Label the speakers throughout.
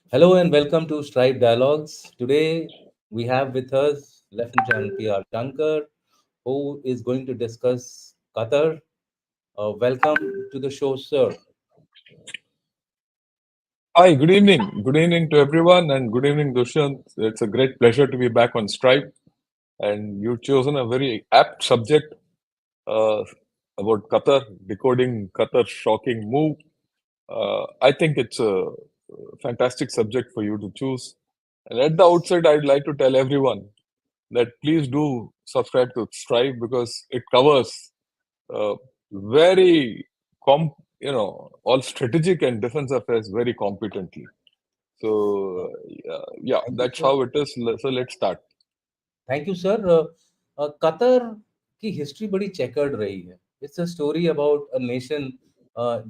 Speaker 1: Hello and welcome to Stripe Dialogues. Today we have with us Lieutenant Gen PR Shankar, who is going to discuss Qatar. Welcome to the show, sir.
Speaker 2: Hi, good evening. Good evening to everyone, and good evening, Dushyant. It's a great pleasure to be back on Stripe, and you've chosen a very apt subject uh, about Qatar, decoding Qatar's shocking move. I think it's a fantastic subject for you to choose. And at the outset, I'd like to tell everyone that please do subscribe to Stripe because it covers uh, very all strategic and defense affairs very competently. So yeah,
Speaker 1: Thank you,
Speaker 2: that's
Speaker 1: sir.
Speaker 2: how it is. So let's start.
Speaker 1: Thank you, sir. Qatar की history बड़ी checkered रही है. It's a story about a nation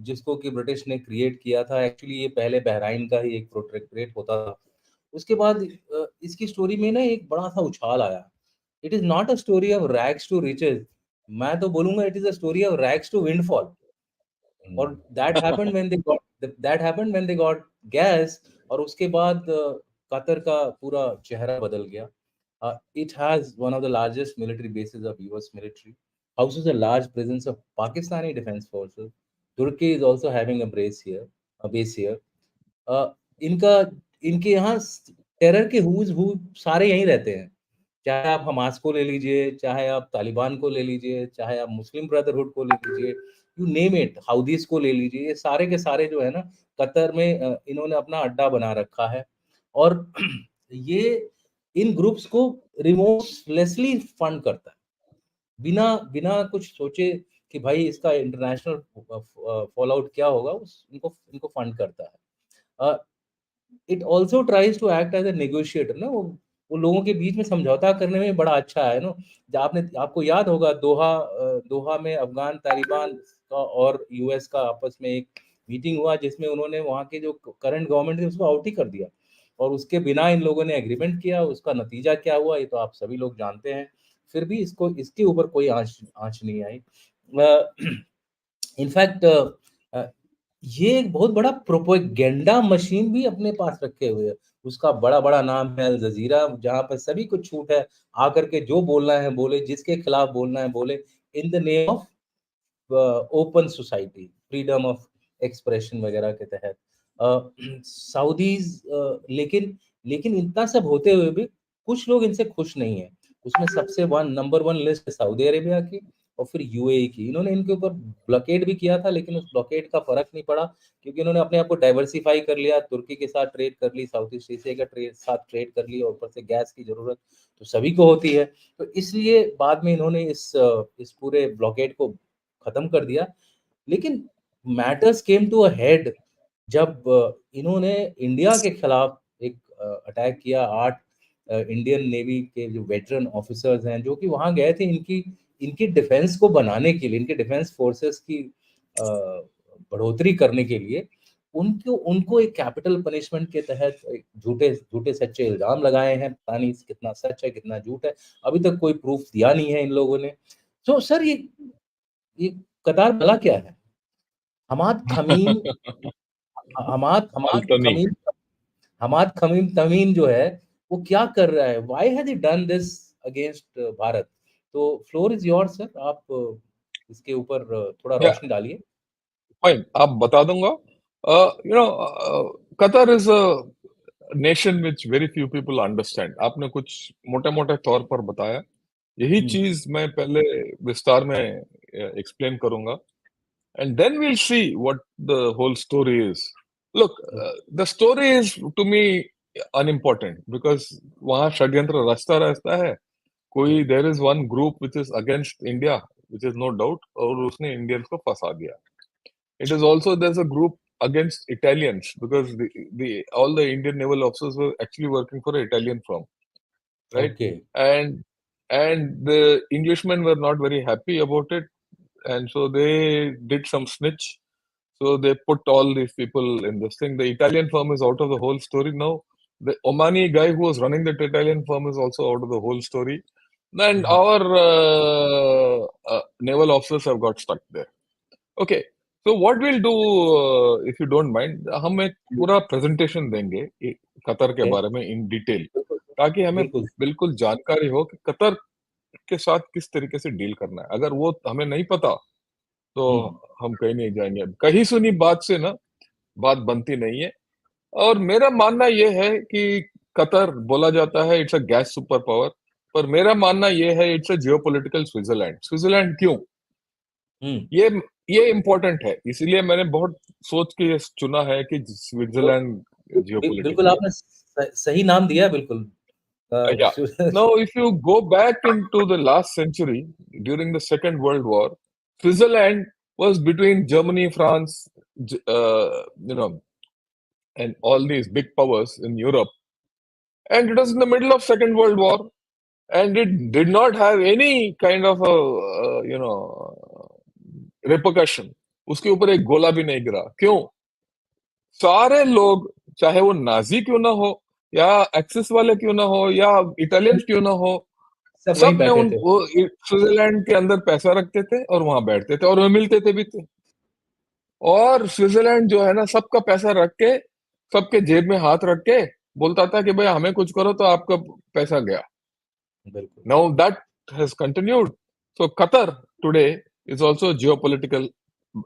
Speaker 1: जिसको कि British ने create किया था. Actually ये पहले बहराइन का ही एक प्रोटेक्टोरेट होता था. उसके बाद इसकी स्टोरी में ना एक बड़ा सा उछाल आया. It is not a story of rags to riches. मैं तो बोलूंगा it is a story of rags to windfall. और that happened when they got gas. और उसके बाद कतर का पूरा चेहरा बदल गया. It has one of the largest military bases of US military, houses a large presence of Pakistani defense forces. Turkey is also having a base here. इनका इनके यहाँ टेरर के हुज हु सारे यहीं रहते हैं. चाहे आप हमास को ले लीजिए, चाहे आप तालिबान को ले लीजिए, चाहे आप मुस्लिम ब्रदरहुड को ले लीजिए, यू नेम इट, हाउदीस को ले लीजिए, ये सारे के सारे जो है ना कतर में इन्होंने अपना अड्डा बना रखा है. और ये इन ग्रुप्स को रिमोर्सलेसली फंड करता है, बिना बिना कुछ सोचे कि भाई इसका इंटरनेशनल फॉल आउट क्या होगा. उस इनको इनको फंड करता है. It also tries to act as a negotiator ना. वो लोगों के बीच में समझौता करने में बड़ा अच्छा है ना. जब आपने आपको याद होगा दोहा में अफगान तालिबान का और यूएस का आपस में एक मीटिंग हुआ जिसमें उन्होंने वहाँ के जो करंट गवर्नमेंट थी उसको आउट ही कर दिया. और उसके बिना इन लोगों ने एग्रीमेंट किया. उसका नतीजा क्या हुआ ये तो आप सभी लोग जानते हैं. फिर भी इसको इसके ऊपर कोई आंच आंच नहीं आई. इनफैक्ट ये एक बहुत बड़ा प्रोपेगेंडा मशीन भी अपने पास रखे हुए है. उसका बड़ा बड़ा नाम है अल जजीरा, जहां पर सभी को छूट है आकर के जो बोलना है बोले, जिसके खिलाफ बोलना है बोले, in the name of open society, freedom of expression वगैरह के तहत. सऊदीज लेकिन लेकिन इतना सब होते हुए भी कुछ लोग इनसे खुश नहीं है. उसमें सबसे नंबर वन लिस्ट है सऊदी अरेबिया की और फिर यूएई की. इन्होंने इनके ऊपर ब्लॉकेड भी किया था लेकिन उस ब्लॉकेड का फर्क नहीं पड़ा क्योंकि इन्होंने अपने आप को डाइवर्सिफाई कर लिया. तुर्की के साथ ट्रेड कर ली, साउथ ईस्ट एशिया का साथ ट्रेड कर ली और ऊपर से गैस की जरूरत तो सभी को होती है. तो इसलिए बाद में इन्होंने इस पूरे ब्लॉकेड को खत्म कर दिया. लेकिन matters came to a head जब इन्होंने इंडिया के खिलाफ एक अटैक किया. 8 इंडियन नेवी के जो वेटरन ऑफिसर्स हैं जो कि वहां गए थे इनकी इनकी डिफेंस को बनाने के लिए, इनके डिफेंस फोर्सेस की बढ़ोतरी करने के लिए उनको उनको एक कैपिटल पनिशमेंट के तहत एक झूठे झूठे सच्चे इल्जाम लगाए हैं. पता नहीं कितना सच है कितना झूठ है, अभी तक कोई प्रूफ दिया नहीं है इन लोगों ने. तो सर ये कतार भला क्या है? हमाद खमीम हमाद हमाद
Speaker 2: Altani.
Speaker 1: खमीम हमाद खमीम तमीम जो है वो क्या कर रहा है? Why has he done this against Bharat? तो फ्लोर इज योर सर. आप इसके ऊपर थोड़ा
Speaker 2: Yeah,
Speaker 1: रोशनी डालिए.
Speaker 2: fine. आप बता दूंगा. Qatar is a nation which very few people understand. आपने कुछ मोटे-मोटे तौर पर बताया. यही
Speaker 1: हम्म.
Speaker 2: चीज मैं पहले विस्तार में एक्सप्लेन करूंगा. And then we'll see what the whole story is. Look, the story is to me unimportant because वहाँ षड्यंत्र रचता रहता है. कोई there is one group which is against India, which is no doubt, और उसने Indians को फंसा दिया. It is also there's a group against Italians because the all the Indian naval officers were actually working for an Italian firm, right?
Speaker 1: Okay.
Speaker 2: And and the Englishmen were not very happy about it, and so they did some snitch. So they put all these people in this thing. The Italian firm is out of the whole story now. The Omani guy who was running that Italian firm is also out of the whole story. And our naval officers have got stuck there. Okay. So what we'll do, if you don't mind, हम एक पूरा presentation देंगे Qatar के
Speaker 1: Okay.
Speaker 2: बारे में in detail,
Speaker 1: बिल्कुल
Speaker 2: ताकि हमें
Speaker 1: बिल्कुल
Speaker 2: बिल्कुल जानकारी हो कि कतर के साथ किस तरीके से डील करना है। अगर वो हमें नहीं पता तो
Speaker 1: हम्म
Speaker 2: हम कहीं नहीं जाएंगे। कहीं सुनी बात से ना बात बनती नहीं है। और मेरा मानना ये है कि कतर बोला जाता है it's a gas super power, पर मेरा मानना ये है it's a geopolitical Switzerland. Switzerland क्यों?
Speaker 1: हम्म
Speaker 2: ये ये इम्पोर्टेंट है, इसीलिए मैंने बहुत सोच के ये चुना है कि
Speaker 1: तो
Speaker 2: स्विट्जरलैंड
Speaker 1: बिल्कुल
Speaker 2: जियोपॉलिटिकली है।
Speaker 1: आपने सही नाम दिया है, बिल्कुल।
Speaker 2: Yeah. Now, if you go back into the last century, during the Second World War, Switzerland was between Germany, France, you know, and all these big powers in Europe, and it was in the middle of Second World War, and it did not have any kind of a repercussion. उसके ऊपर एक गोला भी नहीं गिरा। क्यों? सारे लोग, चाहे वो नाजी क्यों ना हो, या एक्सिस वाले क्यों ना हो, या इटालियंस क्यों ना हो,
Speaker 1: सब वहीं
Speaker 2: सब ने
Speaker 1: बैठे
Speaker 2: उन
Speaker 1: थे।
Speaker 2: वो स्विट्जरलैंड के अंदर पैसा रखते थे और वहां बैठते थे और वो मिलते थे भी थे। और स्विट्जरलैंड जो है ना, सबका पैसा रख के, सबके जेब में हाथ रख के बोलता था कि भाई हमें कुछ करो तो आपका पैसा गया।
Speaker 1: बिल्कुल
Speaker 2: now that has continued. So Qatar today is also geopolitical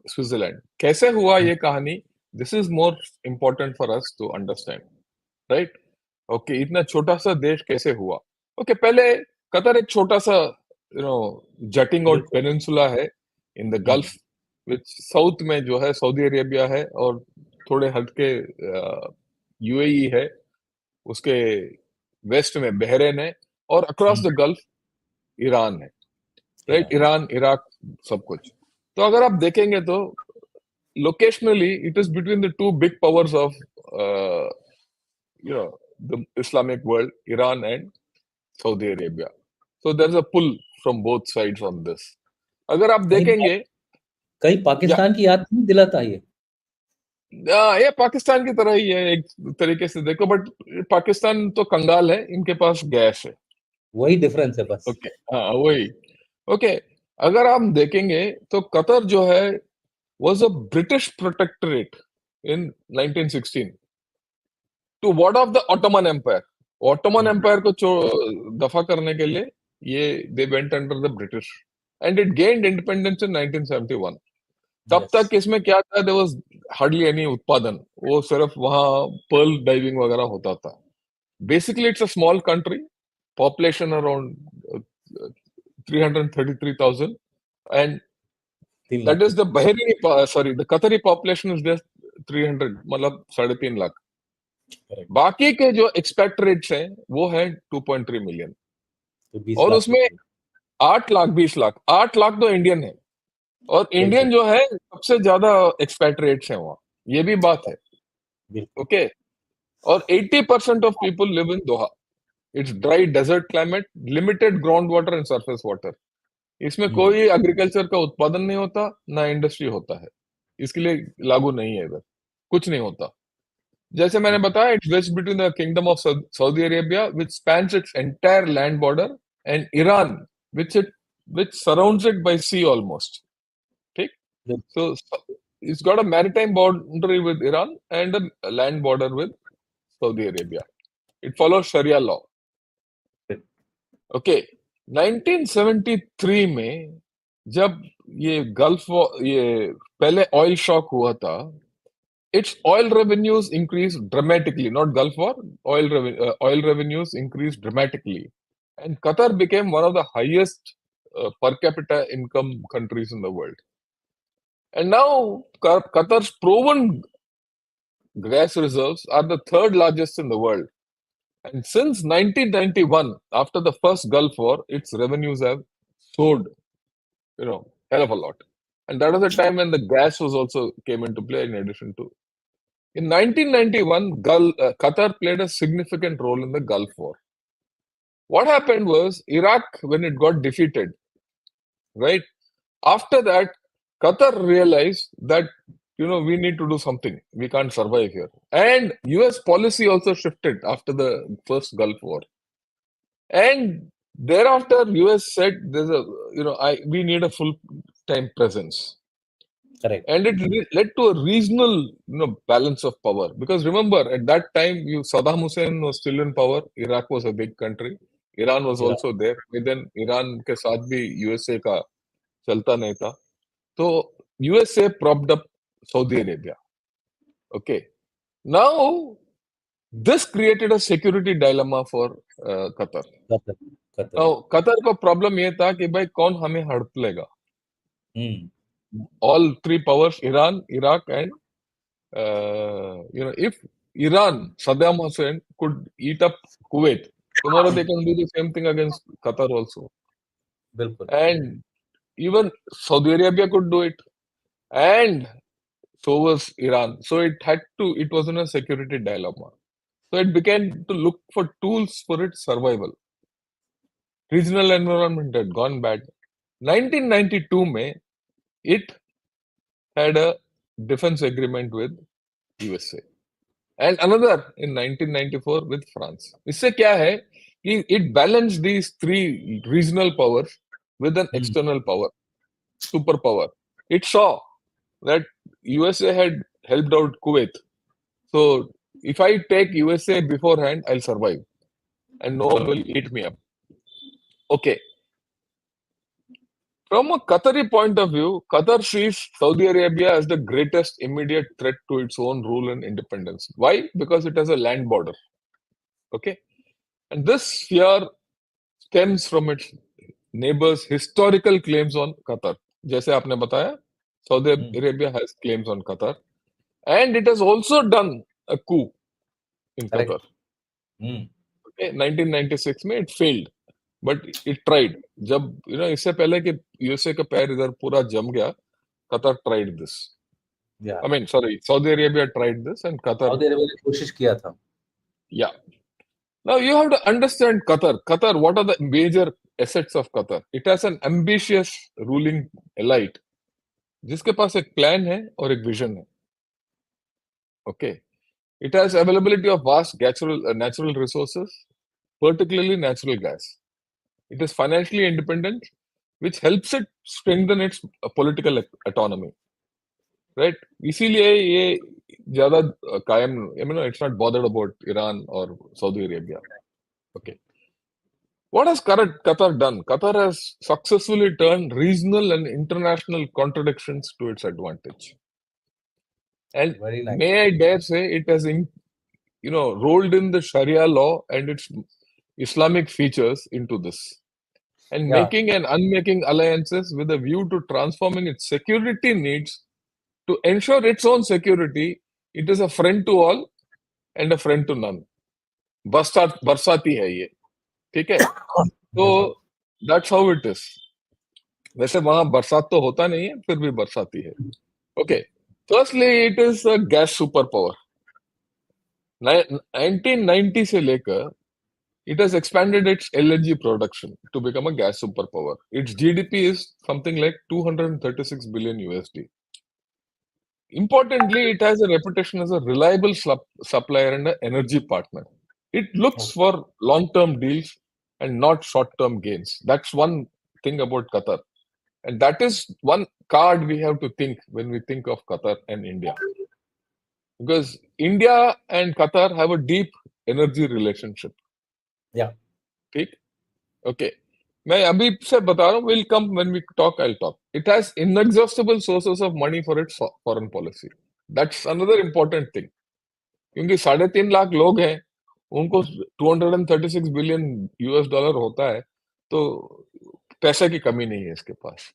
Speaker 2: Switzerland. कैसे हुआ ये कहानी? This is more important for us to understand, right? Okay, इतना छोटा सा देश कैसे हुआ? ओके, पहले कतर एक छोटा सा जटिंग आउट
Speaker 1: बिल्कुल।
Speaker 2: पेनिनसुला है in the gulf, which south में जो है सऊदी अरेबिया है, और थोड़े हटके यूएई है, उसके वेस्ट में बहरेन है, और अक्रॉस द गल्फ ईरान है, राइट?
Speaker 1: ईरान।
Speaker 2: ईरान, इराक, सब कुछ। तो अगर आप देखेंगे तो locationally it is between the two big powers of the Islamic world, Iran and Saudi Arabia. So there's a pull from both sides on this. अगर आप
Speaker 1: कहीं
Speaker 2: देखेंगे,
Speaker 1: कहीं
Speaker 2: या
Speaker 1: पाकिस्तान की याद नहीं दिलाता ये?
Speaker 2: ये पाकिस्तान की तरह ही है एक तरीके से देखो, बट पाकिस्तान तो कंगाल है, इनके पास गैस है।
Speaker 1: वही डिफरेंस है बस।
Speaker 2: ओके, हाँ वही। ओके, अगर आप देखेंगे तो कतर जो है was a British protectorate in 1916 to ward off the Ottoman Empire. Ottoman Empire को दफा करने के लिए ये they went under the British, and it gained independence in 1971. तब
Speaker 1: यस।
Speaker 2: तक इसमें क्या था? there was hardly any उत्पादन, वो सिर्फ वहाँ pearl diving वगैरह होता था। Basically it's a small country, population around 333,000, and
Speaker 1: 3 lakh
Speaker 2: that is
Speaker 1: कुछ।
Speaker 2: the the Qatari population is just 300, मतलब 3.5 लाख।
Speaker 1: करेक्ट।
Speaker 2: बाकी के जो एक्सपेक्ट हैं वो है 2.3 मिलियन,
Speaker 1: तो 20
Speaker 2: और
Speaker 1: लाख
Speaker 2: उसमें
Speaker 1: लोग।
Speaker 2: 8 लाख 20 लाख, 8 लाख तो इंडियन है, और
Speaker 1: बिल्कुल
Speaker 2: इंडियन जो है सबसे ज्यादा एक्सपेट्रिएट्स हैं वहाँ, ये भी बात है।
Speaker 1: बिल्कुल।
Speaker 2: ओके, और 80% of people live in Doha. It's dry desert climate, limited ground water and surface water. इसमें कोई एग्रीकल्चर का उत्पादन नहीं होता, ना इंडस्ट्री होता है, इसके लिए लागू नहीं है, इधर कुछ नहीं होता। जैसे मैंने बताया, it's west between the kingdom of Saudi Arabia which spans its entire land border, and Iran which surrounds it by sea almost. ठीक? So it's got a maritime boundary with Iran and a land border with Saudi Arabia. It follows Sharia law. Okay, 1973 में जब ये ये पहले oil shock हुआ था, its oil revenues increased dramatically. Not Gulf War, oil revenues increased dramatically, and Qatar became one of the highest per capita income countries in the world. And now Qatar's proven gas reserves are the third largest in the world. And since 1991, after the first Gulf War, its revenues have soared, hell of a lot. And that was the time when the gas was also came into play in addition to. In 1991, Qatar played a significant role in the Gulf War. What happened was Iraq, when it got defeated, right? After that, Qatar realized that we need to do something. We can't survive here. And US policy also shifted after the first Gulf War. And thereafter, US said, "There's we need a full-time presence."
Speaker 1: Correct.
Speaker 2: and it led to a regional, balance of power. Because remember, at that time, Saddam Hussein was still in power. Iraq was a big country. Iran was
Speaker 1: Yeah.
Speaker 2: also there. Within Iran के साथ भी USA का चलता नहीं था. So USA propped up Saudi Arabia. Okay. Now this created a security dilemma for Qatar.
Speaker 1: Qatar. Qatar.
Speaker 2: Now Qatar का problem ये था कि भाई कौन हमें हड़प लेगा. All three powers, Iran, Iraq, and if Iran, Saddam Hussein could eat up Kuwait, tomorrow they can do the same thing against Qatar also.
Speaker 1: बिल्कुल.
Speaker 2: And even Saudi Arabia could do it. And so was Iran. So it was in a security dilemma. So it began to look for tools for its survival. Regional environment had gone bad. 1992 में it had a defense agreement with USA. And another in 1994 with France. इससे क्या है कि it balanced these three regional powers with an external power, superpower. It saw that USA had helped out Kuwait. So if I take USA beforehand, I'll survive. And no one will eat me up. Okay. From a Qatari point of view, Qatar sees Saudi Arabia as the greatest immediate threat to its own rule and independence. Why? Because it has a land border. Okay. And this fear stems from its neighbors' historical claims on Qatar. जैसे आपने बताया, Saudi Arabia has claims on Qatar. And it has also done a coup in
Speaker 1: Correct.
Speaker 2: Qatar. Okay, 1996 में it failed, but it tried. जब इससे पहले कि USA का पैर इधर पूरा जम गया, Qatar tried this.
Speaker 1: Yeah.
Speaker 2: I mean, sorry, Saudi Arabia tried this and Qatar.
Speaker 1: Saudi Arabia ने कोशिश किया था.
Speaker 2: Yeah. Now you have to understand Qatar. Qatar, what are the major assets of Qatar? It has an ambitious ruling elite, जिसके पास एक plan है और एक vision है. Okay. It has availability of vast natural resources, particularly natural gas. It is financially independent, which helps it strengthen its political autonomy. Right? इसीलिए ये ज़्यादा कायम, it's not bothered about Iran or Saudi Arabia. Okay. What has Qatar done? Qatar has successfully turned regional and international contradictions to its advantage. And
Speaker 1: Very nice.
Speaker 2: may I dare say it has rolled in the Sharia law and its Islamic features into this, and
Speaker 1: Yeah.
Speaker 2: making and unmaking alliances with a view to transforming its security needs to ensure its own security. It is a friend to all and a friend to none. बरसाती है ये, ठीक है? So that's how it is. वैसे वहां बरसात तो होता नहीं है, फिर भी बरसाती है. Okay. Firstly, it is a gas superpower. 1990 से लेकर it has expanded its LNG production to become a gas superpower. Its GDP is something like 236 billion USD. Importantly, it has a reputation as a reliable supplier and an energy partner. It looks for long-term deals and not short-term gains. That's one thing about Qatar. And that is one card we have to think when we think of Qatar and India. Because India and Qatar have a deep energy relationship.
Speaker 1: Yeah.
Speaker 2: ठीक? Okay. मैं अभी से बता रहा हूँ, will come when we talk, I'll talk. It has inexhaustible sources of money for its foreign policy. That's another important thing. क्योंकि 3.5 लाख लोग हैं, उनको 236 बिलियन US डॉलर होता है, तो पैसे की कमी नहीं है इसके पास.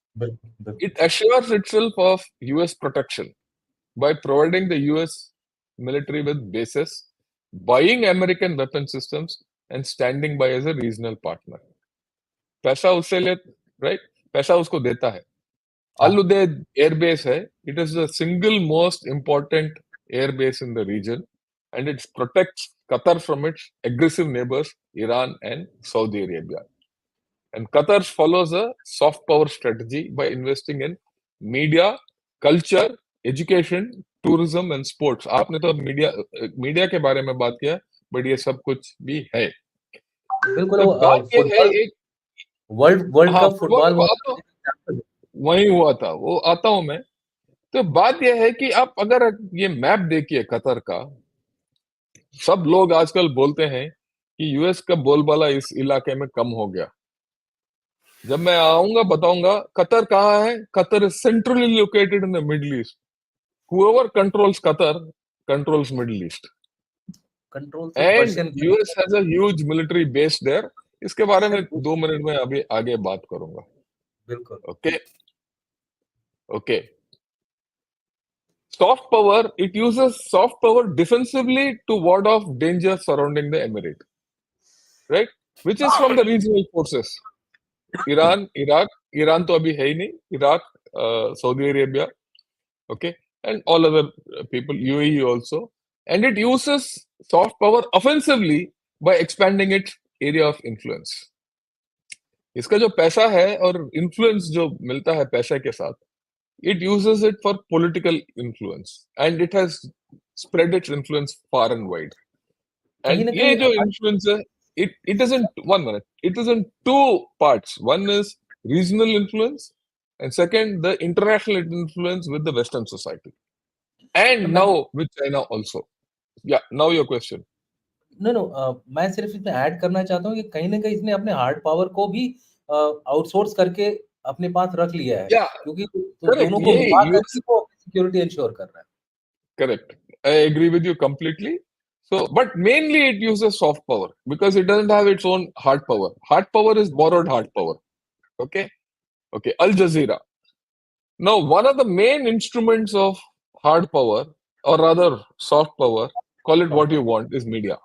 Speaker 2: It assures itself of US protection by providing the US military with bases, buying American weapon systems, and standing by as a regional partner. पैसा उससे ले, right? पैसा उसको देता है. Al-Udeid Air Base है. It is the single most important air base in the region, and it protects Qatar from its aggressive neighbors, Iran and Saudi Arabia. And Qatar follows a soft power strategy by investing in media, culture, education, tourism and sports. आपने तो media के बारे में बात किया, but ये सब कुछ भी है.
Speaker 1: बिल्कुल.
Speaker 2: बात ये है एक
Speaker 1: वर्ल्ड कप फुटबॉल
Speaker 2: वही हुआ था, वो आता हूं मैं. तो बात यह है कि आप अगर ये मैप देखिए कतर का, सब लोग आजकल बोलते हैं कि यूएस का बोलबाला इस इलाके में कम हो गया। जब मैं आऊंगा बताऊंगा कतर कहाँ है। Qatar is centrally located in the Middle East. Whoever controls Qatar controls Middle East,
Speaker 1: control तो
Speaker 2: and
Speaker 1: Persian
Speaker 2: US has a huge military base there. इसके बारे में 2 मिनट में अभी आगे बात करूंगा।
Speaker 1: बिल्कुल।
Speaker 2: Okay okay. Soft power, it uses soft power defensively to ward off danger surrounding the emirate, right? Which is from the regional forces. Iran, Iraq, Iran तो अभी है ही नहीं, Iraq, Saudi Arabia, okay, and all other people, UAE also. And it uses soft power offensively by expanding its area of influence. इसका जो पैसा है और influence जो मिलता है पैसे के साथ, it uses it for political influence and it has spread its influence far and wide.
Speaker 1: कहीं
Speaker 2: And
Speaker 1: ना
Speaker 2: ये
Speaker 1: कहीं
Speaker 2: जो influence है, it is in 1 minute. It is in two parts. One is regional influence, and second the international influence with the Western society, and
Speaker 1: मैं
Speaker 2: now with China also. Yeah. Now your question.
Speaker 1: No no मैं सिर्फ इसमें add करना चाहता हूँ कि कहीं ना कहीं इसने अपने हार्ड पावर को भी आउटसोर्स करके अपने पास रख लिया है,
Speaker 2: Yeah.
Speaker 1: क्योंकि तो
Speaker 2: Correct.
Speaker 1: दोनों को
Speaker 2: ये
Speaker 1: मिला करके
Speaker 2: US.
Speaker 1: वो सिक्योरिटी इंश्योर कर रहा है।
Speaker 2: Correct. I agree with you completely. So, but mainly it uses soft power because it doesn't have its own hard power. Hard power is borrowed hard power. Okay. Okay. Al Jazeera. Now, one of the main instruments of hard power, or rather soft power, call it what you want, is media.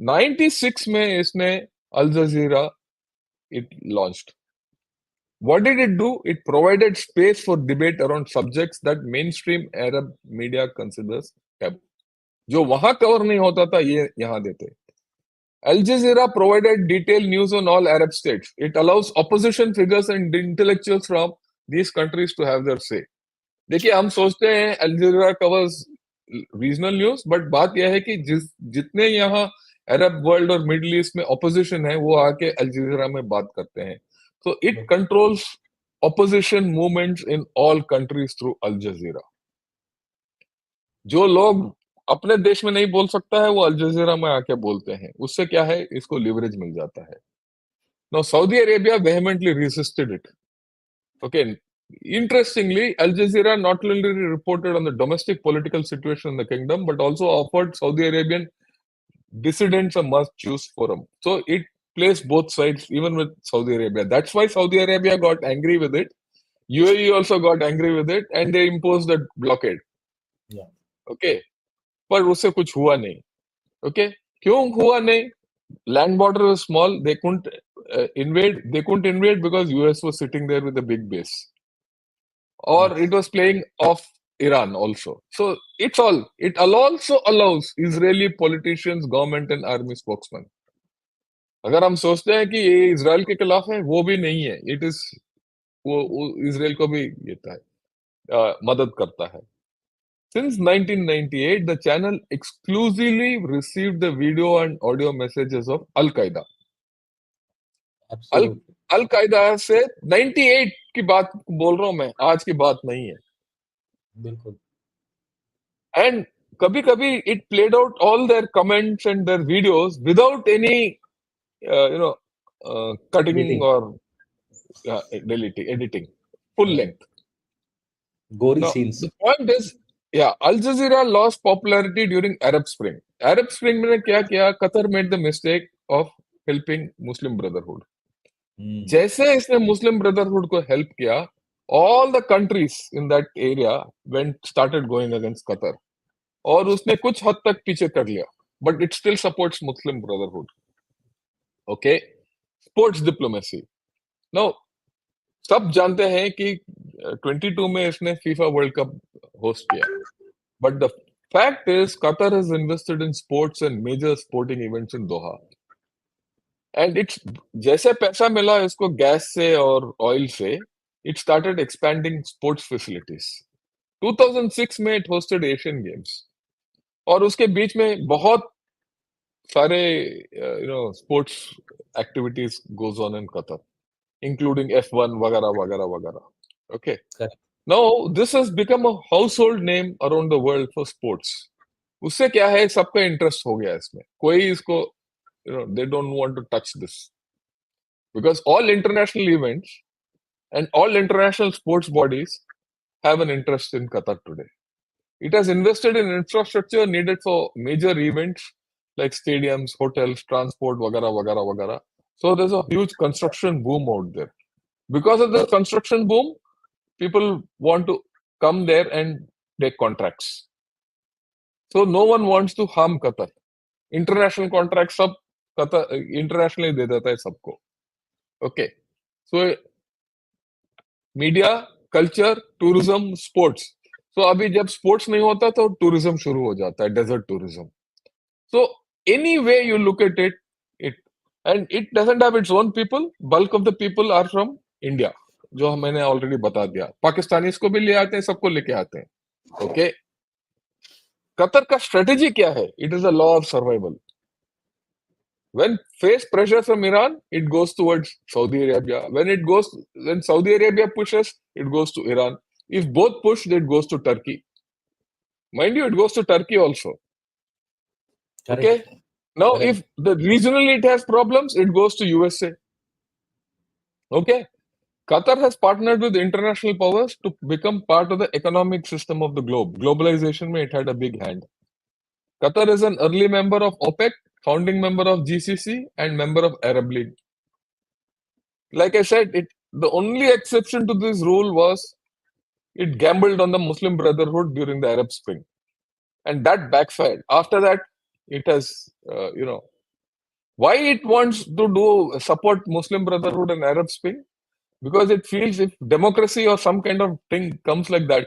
Speaker 2: 96 में इसने Al Jazeera it launched. What did it do? It provided space for debate around subjects that mainstream Arab media considers taboo. जो वहां cover नहीं होता था ये यहां देते। Al Jazeera provided detailed news on all Arab states. It allows opposition figures and intellectuals from these countries to have their say. देखिए हम सोचते हैं अल जजीरा कवर्स रीजनल न्यूज, बट बात यह है कि जितने यहाँ अरब वर्ल्ड और मिडिल ईस्ट में ऑपोजिशन है वो आके अल जजीरा में बात करते हैं। तो it controls opposition movements in all countries through Al Jazeera. जो लोग अपने देश में नहीं बोल सकता है वो अल जजीरा में आके बोलते हैं, उससे क्या है इसको लिवरेज मिल जाता है। Now Saudi Arabia vehemently resisted it. Okay. Interestingly, Al Jazeera not only reported on the domestic political situation in the kingdom, but also offered Saudi Arabian dissidents a must-choose forum. So it plays both sides, even with Saudi Arabia. That's why Saudi Arabia got angry with it. UAE also got angry with it, and they imposed a blockade.
Speaker 1: Yeah.
Speaker 2: Okay. पर उससे कुछ हुआ नहीं। Okay. क्यों हुआ नहीं? Land border was small. They couldn't invade. They couldn't invade because US was sitting there with a big base. Or
Speaker 1: Yes.
Speaker 2: it was playing off Iran also. So it also allows Israeli politicians, government and army spokesmen. अगर हम सोचते हैं कि ये Israel के खिलाफ है, वो भी नहीं है। इट इज वो इजराइल को भी देता है, मदद करता है। Since 1998, the channel exclusively received the video and audio messages of Al Qaeda.
Speaker 1: Absolutely.
Speaker 2: अल कायदा से 98 की बात बोल रहा हूं मैं, आज की बात नहीं है।
Speaker 1: बिल्कुल।
Speaker 2: And कभी कभी it played out all their comments and their videos without any cutting
Speaker 1: editing,
Speaker 2: or deleting, editing, full
Speaker 1: right,
Speaker 2: length.
Speaker 1: गोरी
Speaker 2: Now
Speaker 1: scenes.
Speaker 2: the point is, yeah, Al Jazeera lost popularity during Arab Spring. Arab Spring में क्या किया? Qatar made the mistake of helping Muslim Brotherhood. जैसे इसने मुस्लिम brotherhood को help किया, all the countries in that area started going against Qatar. और उसने कुछ हद तक पीछे कर लिया, but it still supports Muslim Brotherhood. Okay, sports diplomacy. Now सब जानते हैं कि 22 में इसने फीफा वर्ल्ड कप होस्ट किया, but the fact is Qatar has invested in sports and major sporting events in Doha. And it's जैसे पैसा मिला इसको गैस से और ऑयल से, it started expanding sports facilities. 2006 में it hosted Asian Games. और उसके बीच में बहुत सारे sports activities goes on in Qatar, including F1 वगैरह वगैरह वगैरह. Okay.
Speaker 1: Correct.
Speaker 2: Now this has become a household name around the world for sports. उससे क्या है, सबका इंटरेस्ट हो गया इसमें, कोई इसको they don't want to touch this, because all international events and all international sports bodies have an interest in Qatar today. It has invested in infrastructure needed for major events like stadiums, hotels, transport, वगैरह वगैरह वगैरह. So there's a huge construction boom out there. Because of the construction boom, people want to come there and take contracts. So no one wants to harm Qatar. International contracts सब Qatar internationally दे देता है सबको. Okay. So media, culture, tourism, sports. So अभी जब sports नहीं होता तो tourism शुरू हो जाता है, desert tourism. So any way you look at it, and it doesn't have its own people. Bulk of the people are from India, जो मैंने ऑलरेडी बता दिया. पाकिस्तानीज को भी ले आते हैं, सबको लेके आते हैं. ओके, कतर का स्ट्रेटेजी क्या है? It is a law of survival. When face pressure from Iran, it goes towards Saudi Arabia. When Saudi Arabia pushes, it goes to Iran. If both push, it goes to Turkey. Mind you, it goes to Turkey also.
Speaker 1: Correct.
Speaker 2: Okay. Now,
Speaker 1: Correct.
Speaker 2: if the regionally it has problems, it goes to USA. Okay. Qatar has partnered with international powers to become part of the economic system of the globe. Globalization, it had a big hand. Qatar is an early member of OPEC, founding member of GCC, and member of Arab League. Like I said, the only exception to this rule was it gambled on the Muslim Brotherhood during the Arab Spring. And that backfired. After that, it has, why it wants to support Muslim Brotherhood and Arab Spring? Because it feels if democracy or some kind of thing comes like that,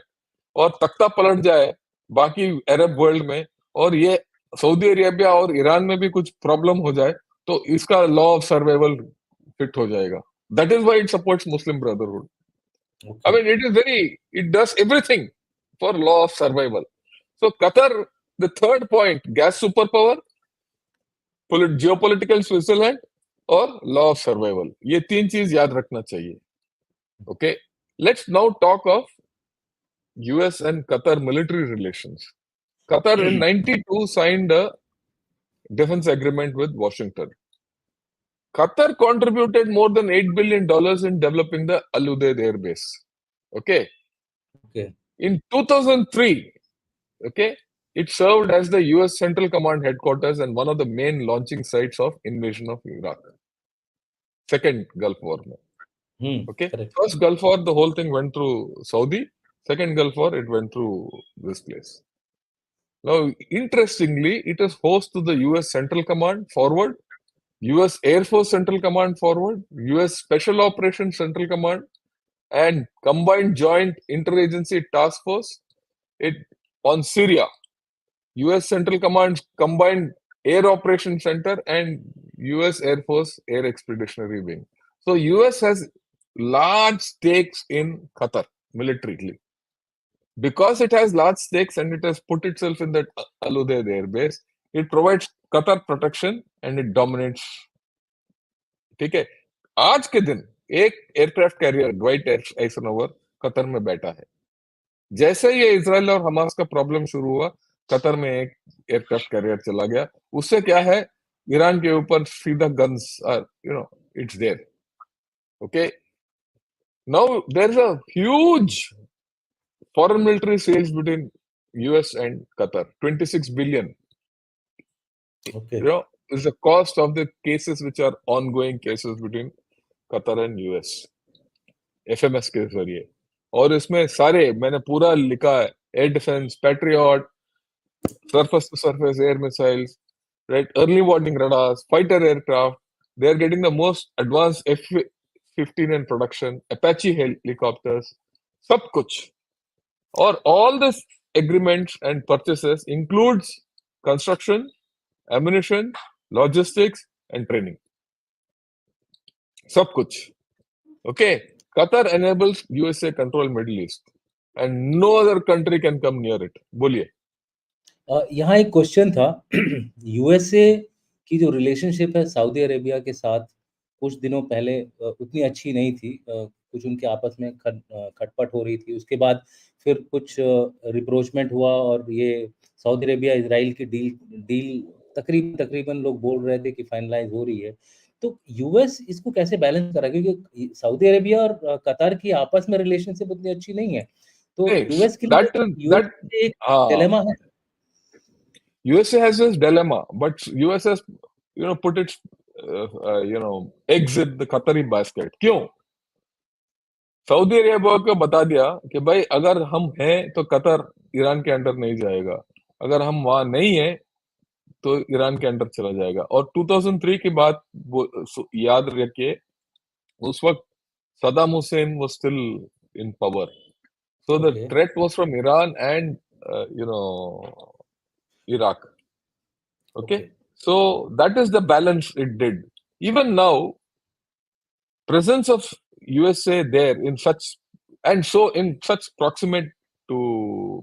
Speaker 2: और तख्ता पलट जाए बाकी Arab world में, और ये Saudi Arabia और Iran में भी कुछ प्रॉब्लम हो जाए, तो इसका लॉ ऑफ सर्वाइवल फिट हो जाएगा. That is why it supports Muslim Brotherhood. Okay. I mean, it does everything for law of survival. So Qatar, the third point, gas superpower, geopolitical Switzerland, और law of survival. ये तीन चीज याद रखना चाहिए. Okay, let's now talk of US and Qatar military relations. Qatar in 92 signed a defense agreement with Washington. Qatar contributed more than $8 billion in developing the Al Udeid Air Base. Okay. In 2003, okay, it served as the US Central Command headquarters and one of the main launching sites of invasion of Iraq. Second Gulf War. Okay. Correct. First Gulf War, the whole thing went through Saudi. Second Gulf War, it went through this place. Now, interestingly, it is host to the US Central Command forward, US Air Force Central Command forward, US Special Operations Central Command, and Combined Joint Interagency Task Force. It on Syria, US Central Command's Combined Air Operations Center and US Air Force Air Expeditionary Wing. So US has large stakes in Qatar militarily. Because it has large stakes and it has put itself in that Al Udeid Air Base, it provides Qatar protection and it dominates. ठीक है, आज के दिन एक aircraft carrier Dwight आइजनहोवर Qatar में बैठा है. जैसे ये इजराइल और हमास का प्रॉब्लम शुरू हुआ, कतर में एक एयरक्राफ्ट कैरियर चला गया. उससे क्या है, ईरान के ऊपर सीधा guns are, it's there. Okay. Now there's a huge foreign military sales between US and Qatar. 26 billion. Okay. Is the cost of the cases which are ongoing cases between Qatar and US. FMS के जरिए. और इसमें सारे मैंने पूरा लिखा है, air defence, patriot, surface to surface air missiles, right? Early warning radars, fighter aircraft. They are getting the most advanced F-15 in production, Apache helicopters, sab kuch. Or all this agreements and purchases includes construction, ammunition, logistics, and training. Sab kuch. Okay. Qatar enables USA control Middle East, and no other country can come near it. बोलिए.
Speaker 1: यहाँ एक question था. USA की जो relationship है Saudi Arabia के साथ कुछ दिनों पहले उतनी अच्छी नहीं थी. कुछ उनके आपस में खटपट हो रही थी। उसके बाद फिर कुछ रिप्रोचमेंट हुआ और ये सऊदी अरेबिया इजराइल की डील तकरीबन लोग बोल रहे थे कि फाइनलाइज हो रही है। तो यूएस इसको कैसे बैलेंस करा, क्योंकि सऊदी अरेबिया और कतर की आपस में रिलेशनशिप उतनी अच्छी नहीं है, तो यूएस के लिए यूएस एक डिलेमा है।
Speaker 2: USA has this dilemma, but US has put its eggs in the Qatari basket. क्यों? सऊदी अरेबिया को बता दिया कि भाई अगर हम हैं तो कतर ईरान के अंडर नहीं जाएगा, अगर हम वहां नहीं है तो ईरान के अंडर चला जाएगा। और 2003 की बात याद रखिए, उस वक्त Saddam Hussain was still in power, so the threat was from Iran and Iraq. Okay, so that is the balance it did. Even now, presence of USA there in such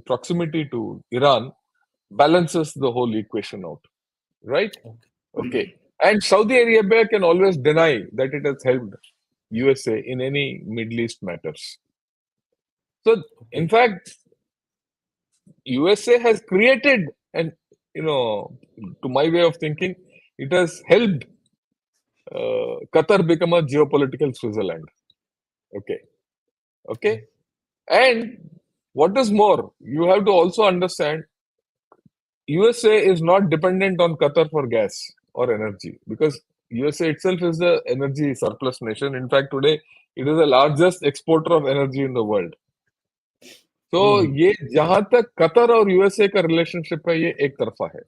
Speaker 2: proximity to Iran balances the whole equation out, right? Okay, and Saudi Arabia can always deny that it has helped USA in any Middle East matters. So, in fact, USA has created, and to my way of thinking, it has helped Qatar become a geopolitical Switzerland. Okay, and what is more, you have to also understand, USA is not dependent on Qatar for gas or energy, because USA itself is the energy surplus nation. In fact, today it is the largest exporter of energy in the world. तो ये जहां तक Qatar और USA का relationship है, ये एक तरफा है।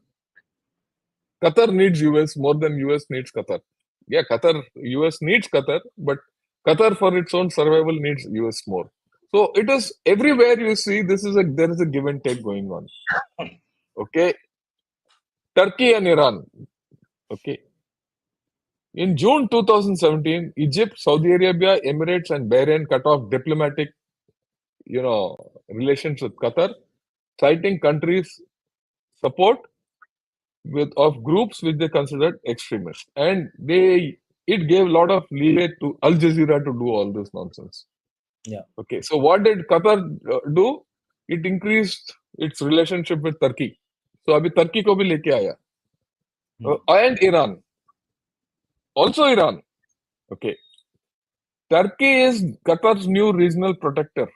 Speaker 2: Qatar needs US more than US needs Qatar. या Qatar, US needs Qatar, but Qatar for its own survival needs US more. So it is everywhere you see there is a give and take going on. Okay, Turkey and Iran. Okay, in June 2017, Egypt, Saudi Arabia, Emirates, and Bahrain cut off diplomatic relations with Qatar, citing countries' support of groups which they considered extremist, and it gave a lot of leeway to Al Jazeera to do all this nonsense.
Speaker 1: Yeah.
Speaker 2: Okay, so what did Qatar do? It increased its relationship with Turkey. So अभी Turkey को भी लेके आया, and Iran, also Iran. Okay, Turkey is Qatar's new regional protector.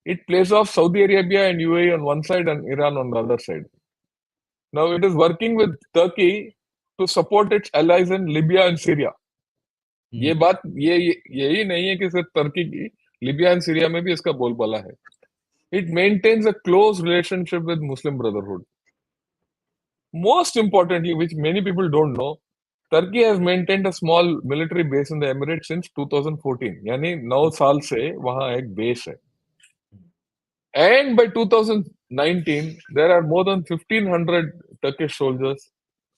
Speaker 2: It plays off Saudi Arabia and UAE on one side and Iran on the other side. Now it is working with Turkey to support its allies in Libya and Syria. ये बात यही नहीं है कि सिर्फ Turkey की, Libya and Syria में भी इसका बोलबाला है. It maintains a close relationship with Muslim Brotherhood. Most importantly, which many people don't know, Turkey has maintained a small military base in the Emirates since 2014. यानी 9 साल से वहां एक बेस है. And by 2019, there are more than 1,500 Turkish soldiers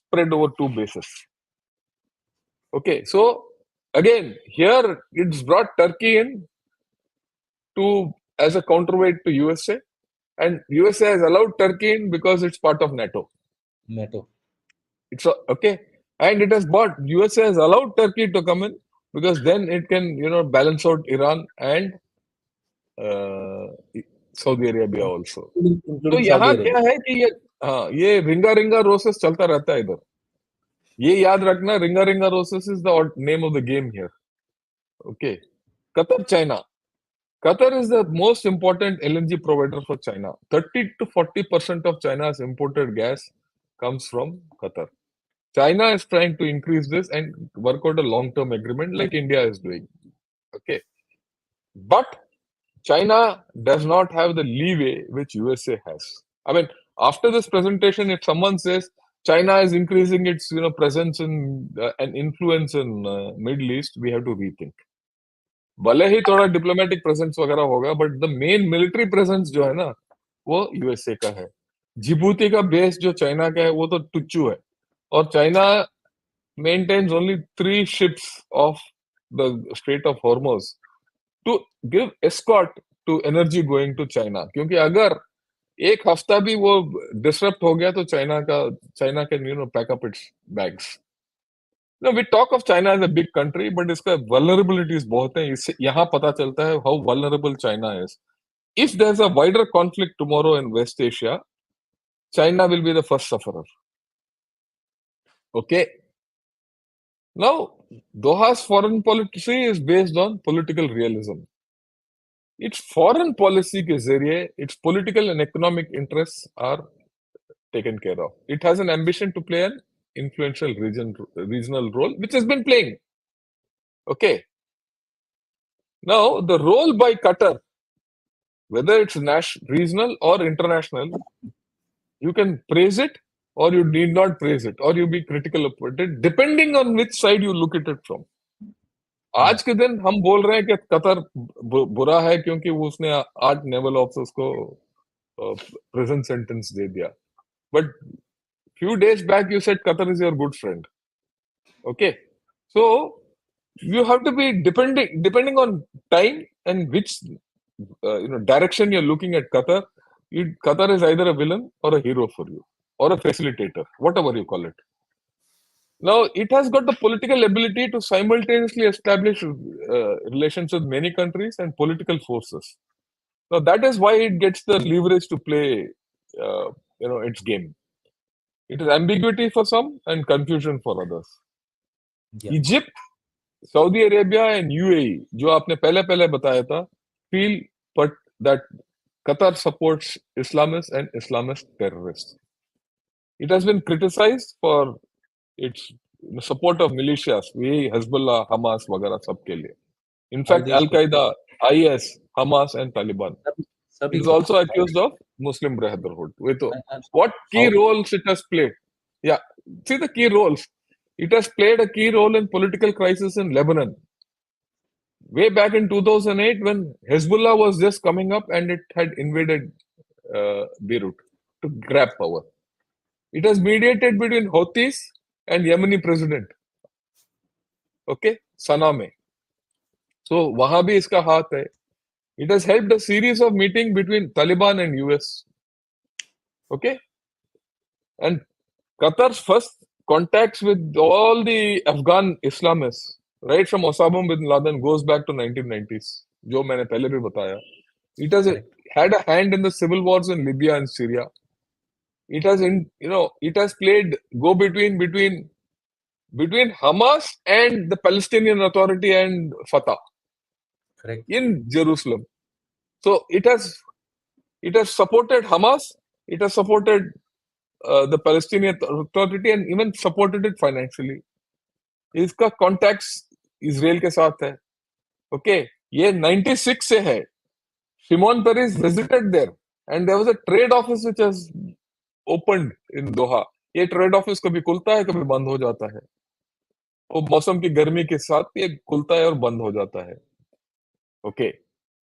Speaker 2: spread over 2 bases. Okay, so again, here it's brought Turkey in as a counterweight to USA, and USA has allowed Turkey in because it's part of NATO. It's okay, and it has bought. USA has allowed Turkey to come in because then it can, balance out Iran and Saudi Arabia also. तो यहाँ क्या है कि ये रिंगा रिंगा रोसेस चलता रहता है इधर. ये याद रखना, रिंगा रिंगा रोसेस is the name of the game here. Okay, Qatar, China. Qatar is the most important LNG provider for China. 30 to 40% of China's imported gas comes from Qatar. China is trying to increase this and work out a long-term agreement like India is doing. Okay, but China does not have the leeway which USA has. I mean, after this presentation, if someone says China is increasing its presence in and influence in Middle East, we have to rethink. भले ही थोड़ा diplomatic presence वगैरह होगा, but the main military presence जो है ना, वो USA का है. जिबूती का बेस जो चाइना का है वो तो टुच्चू है, और China maintains only 3 ships of the Strait of Hormuz to give escort to energy going to China. क्योंकि अगर एक हफ्ता भी वो डिसरप्ट हो गया तो China can pack up it's bags. No, we talk of China as a big country, but इसका vulnerabilities बहुत हैं. इससे यहाँ पता चलता है how vulnerable China is. If there's a wider conflict tomorrow in West Asia, China will be the first sufferer. Okay. Now, Doha's foreign policy is based on political realism. Its foreign policy के जरिए its political and economic interests are taken care of. It has an ambition to play an influential regional role, which has been playing. Okay. Now, the role by Qatar, whether it's regional or international, you can praise it or you need not praise it, or you be critical of it, depending on which side you look at it from. आज के दिन हम बोल रहे हैं कि Qatar बुरा है क्योंकि वो उसने 8 नेवल ऑफिसर्स को प्रिजन सेंटेंस दे दिया. But few days back you said Qatar is your good friend. Okay. So you have to be depending on time and which direction you're looking at Qatar. Qatar is either a villain or a hero for you, or a facilitator, whatever you call it. Now, it has got the political ability to simultaneously establish relations with many countries and political forces. Now, that is why it gets the leverage to play, its game. It is ambiguity for some and confusion for others. Yeah. Egypt, Saudi Arabia and UAE, जो आपने पहले बताया था, feel but that Qatar supports Islamists and Islamist terrorists. It has been criticized for its support of militias, Hezbollah, Hamas, वगैरह सबके लिए. In fact, Al-Qaeda, IS, Hamas and Taliban. It is also accused of Muslim Brotherhood. What key roles it has played? Yeah, see the key roles. It has played a key role in political crisis in Lebanon. Way back in 2008, when Hezbollah was just coming up and it had invaded Beirut to grab power. It has mediated between Houthis and Yemeni president. Okay, Sanaa mein. So, wahan bhi iska haath hai. It has helped a series of meetings between Taliban and US. Okay, and Qatar's first contacts with all the Afghan Islamists, right from Osama bin Laden, goes back to 1990s. जो मैंने पहले भी बताया. It has had a hand in the civil wars in Libya and Syria. It has, it has played go-between between Hamas and the Palestinian Authority and Fatah. Correct. In Jerusalem. So it has supported Hamas. It has supported the Palestinian Authority and even supported it financially. इसका contacts Israel के साथ है. Okay, ये 96 से है. Shimon Peres visited there, and there was a trade office which has opened in Doha. ये trade office कभी खुलता है, कभी बंद हो जाता है. वो मौसम की गर्मी के साथ ये खुलता है और बंद हो जाता है. Okay,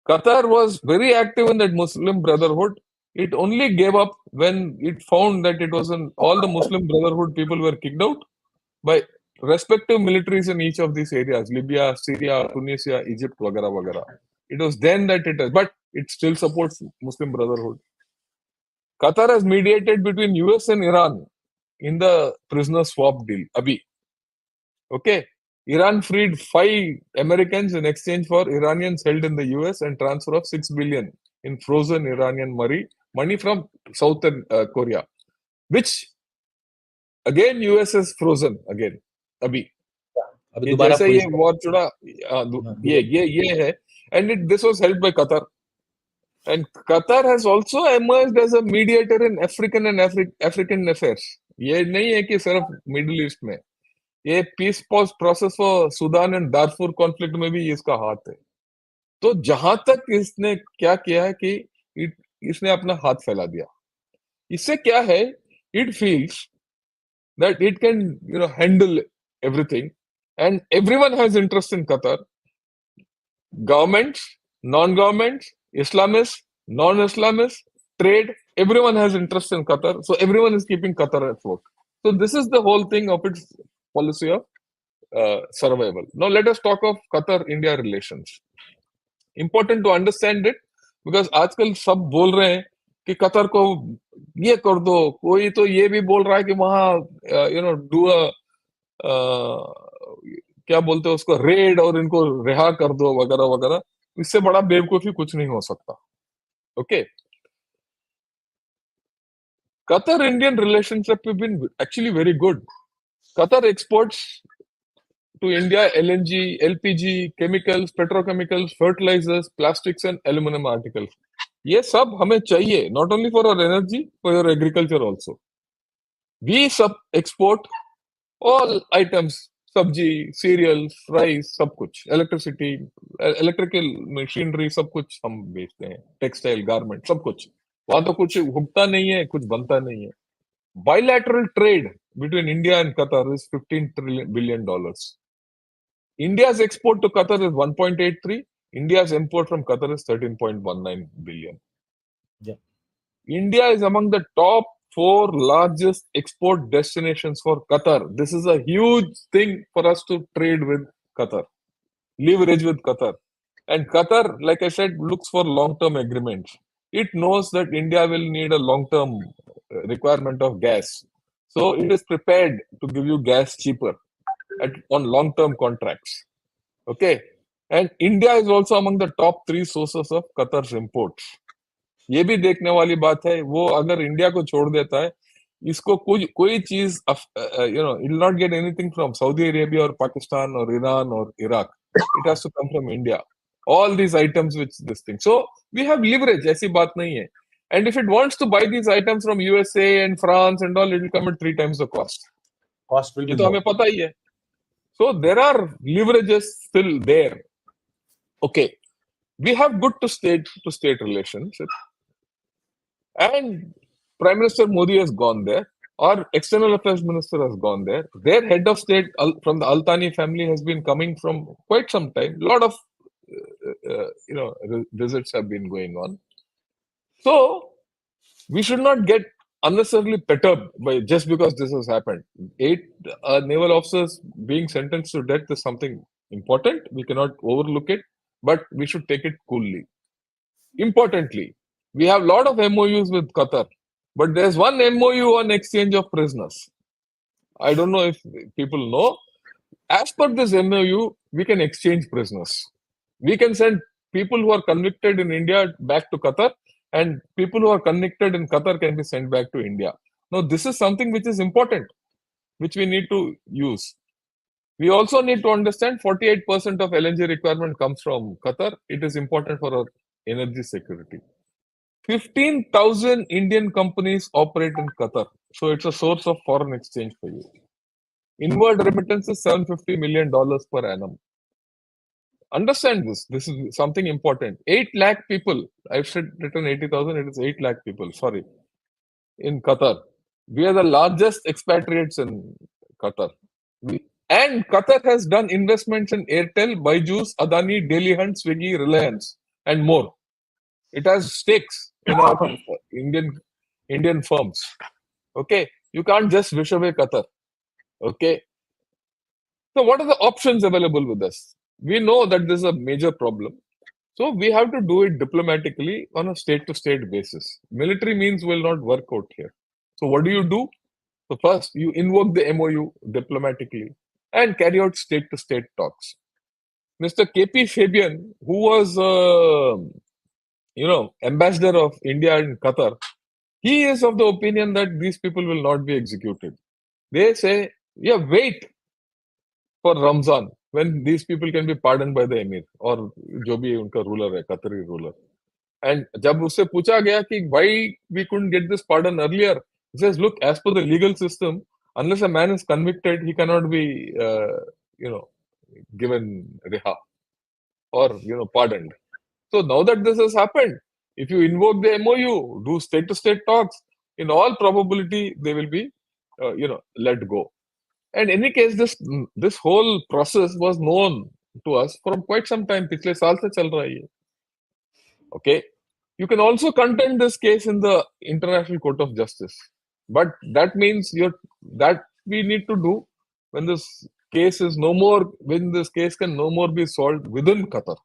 Speaker 2: Qatar was very active in that Muslim Brotherhood. It only gave up when it found that it wasn't all the Muslim Brotherhood people were kicked out by respective militaries in each of these areas: Libya, Syria, Tunisia, Egypt, वगैरह वगैरह. It was then that but it still supports Muslim Brotherhood. Qatar has mediated between US and Iran in the prisoner swap deal. Abhi. Okay. Iran freed 5 Americans in exchange for Iranians held in the US and transfer of $6 billion in frozen Iranian money from Southern Korea, which again US has frozen again. Abhi. जैसे ये war जुड़ा ये है, and this was held by Qatar. And Qatar has also emerged as a mediator in African and African affairs. ये नहीं है कि सिर्फ Middle East में. ये peace process for Sudan and Darfur conflict में भी इसका हाथ है. तो जहां तक इसने क्या किया है कि इसने अपना हाथ फैला दिया. इससे क्या है? It feels that it can, handle everything, and everyone has interest in Qatar. Governments, non-governments, Islamists, non-Islamists, trade, everyone has interest in Qatar. So everyone is keeping Qatar afloat. So this is the whole thing of its policy of survival. Now let us talk of Qatar-India relations. Important to understand it because आजकल सब बोल रहे हैं कि Qatar को ये कर दो. कोई तो ये भी बोल रहा है कि वहाँ do a क्या बोलते हैं उसको, रेड और इनको रिहा कर दो वगैरह वगैरह, इससे बड़ा बेवकूफी कुछ नहीं हो सकता. Okay, Qatar Indian relationship have been actually very good. Qatar exports to India LNG, LPG, chemicals, petrochemicals, fertilizers, plastics and aluminum articles. ये सब हमें चाहिए, not only for our energy, for your agriculture also. We sub export all items, सब्जी, cereals, rice, सब कुछ, electricity, electrical machinery, सब कुछ हम बेचते हैं, textile, garment, सब कुछ. वहां तो कुछ उगता नहीं है, कुछ बनता नहीं है. Bilateral trade between India and Qatar is $15 billion. India's export to Qatar is 1.83. India's import from Qatar is 13.19 billion.
Speaker 1: Yeah.
Speaker 2: India is among the top 4 largest export destinations for Qatar. This is a huge thing for us to trade with Qatar, leverage with Qatar. And Qatar, like I said, looks for long-term agreements. It knows that India will need a long-term requirement of gas. So it is prepared to give you gas cheaper on long-term contracts. Okay. And India is also among the top 3 sources of Qatar's imports. ये भी देखने वाली बात है, वो अगर India को छोड़ देता है, इसको कोई चीज, you know, it will not get anything from Saudi Arabia or Pakistan or Iran or Iraq. It has to come from India. All these items which this thing. So we have leverage, ऐसी बात नहीं है. And if it wants to buy these items from USA and France and all, it will come at 3 times the cost.
Speaker 1: Cost will be
Speaker 2: ये तो हमें
Speaker 1: more.
Speaker 2: पता ही है. So there are leverages still there. Okay, we have good to state relations. And Prime Minister Modi has gone there. Our External Affairs Minister has gone there. Their head of state from the Al Thani family has been coming from quite some time. A lot of visits have been going on. So we should not get unnecessarily perturbed by just because this has happened. 8 naval officers being sentenced to death is something important. We cannot overlook it, but we should take it coolly. Importantly, we have a lot of MOUs with Qatar, but there's one MOU on exchange of prisoners. I don't know if people know. As per this MOU, we can exchange prisoners. We can send people who are convicted in India back to Qatar, and people who are convicted in Qatar can be sent back to India. Now, this is something which is important, which we need to use. We also need to understand 48% of LNG requirement comes from Qatar. It is important for our energy security. 15,000 Indian companies operate in Qatar. So it's a source of foreign exchange for you. Inward remittance is $750 million per annum. Understand this. This is something important. 8 lakh people. I've written 80,000. It is 8 lakh people. Sorry. In Qatar. We are the largest expatriates in Qatar. And Qatar has done investments in Airtel, Byju's, Adani, Daily Hunt, Swiggy, Reliance, and more. It has stakes in our Indian firms. Okay, you can't just wish away Qatar. Okay, so what are the options available with us? We know that this is a major problem, so we have to do it diplomatically on a state-to-state basis. Military means will not work out here. So what do? So first, you invoke the MOU diplomatically and carry out state-to-state talks. Mr. KP Fabian, who was ambassador of India in Qatar, he is of the opinion that these people will not be executed. They say, yeah, wait for Ramzan when these people can be pardoned by the Emir or जो भी उनका ruler है, Qatari ruler. And जब उससे पूछा गया कि why we couldn't get this pardon earlier, he says, look, as per the legal system, unless a man is convicted, he cannot be, given riha or pardoned. So now that this has happened, if you invoke the MOU, do state-to-state talks, in all probability they will be, let go. And in any case, this whole process was known to us from quite some time. पिछले साल से चल रहा है ये. Okay, you can also contend this case in the International Court of Justice, but that means that we need to do when this case is no more, when this case can no more be solved within Qatar.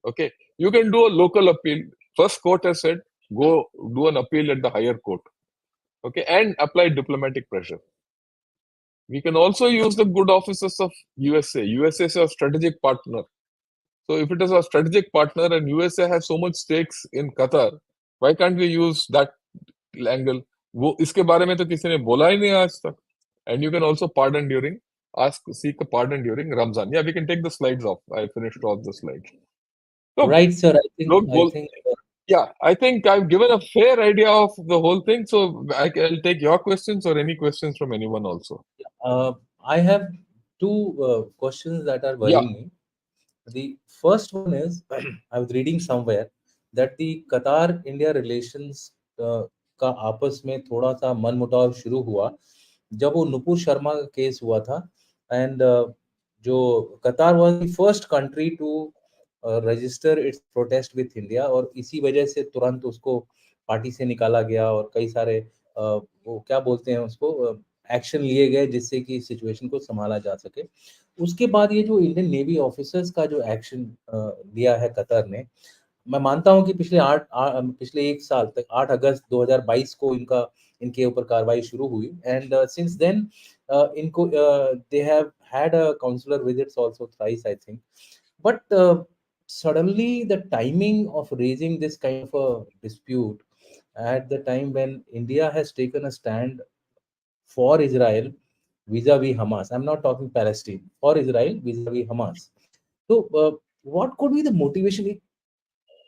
Speaker 2: Okay, you can do a local appeal. First court has said, go do an appeal at the higher court. Okay, and apply diplomatic pressure. We can also use the good offices of USA. USA is a strategic partner. So if it is a strategic partner and USA has so much stakes in Qatar, why can't we use that angle? वो इसके बारे में तो किसी ने बोला ही नहीं आज तक. And you can also pardon during, seek a pardon during Ramzan. Yeah, we can take the slides off. I finished all the slides. So,
Speaker 1: Right, sir.
Speaker 2: लोग
Speaker 1: I
Speaker 2: बोल,
Speaker 1: think
Speaker 2: yeah, I think I've given a fair idea of the whole thing. So I'll take your questions or any questions from anyone also.
Speaker 1: I have two questions that are
Speaker 2: Yeah.
Speaker 1: worrying me. The first one is I was reading somewhere that the Qatar India relations का आपस में थोड़ा सा मनमुटाव शुरू हुआ जब वो नुपुर शर्मा का केस हुआ था एंड जो Qatar was the first country to register its protest with India और इसी वजह से तुरंत उसको पार्टी से निकाला गया और कई सारे वो क्या बोलते हैं उसको एक्शन लिए गए जिससे कि सिचुएशन को संभाला जा सके उसके बाद ये जो इंडियन नेवी ऑफिसर्स का जो एक्शन लिया है कतर ने मैं मानता हूं कि पिछले एक साल तक 8 अगस्त 2022 को इनके ऊपर कार्रवाई शुरू हुई एंड सिंस देन इनको they have had a counsellor visits also thrice I think but suddenly the timing of raising this kind of a dispute at the time when India has taken a stand for Israel vis-a-vis Hamas. I'm not talking Palestine. For Israel vis-a-vis Hamas. So, what could be the motivation?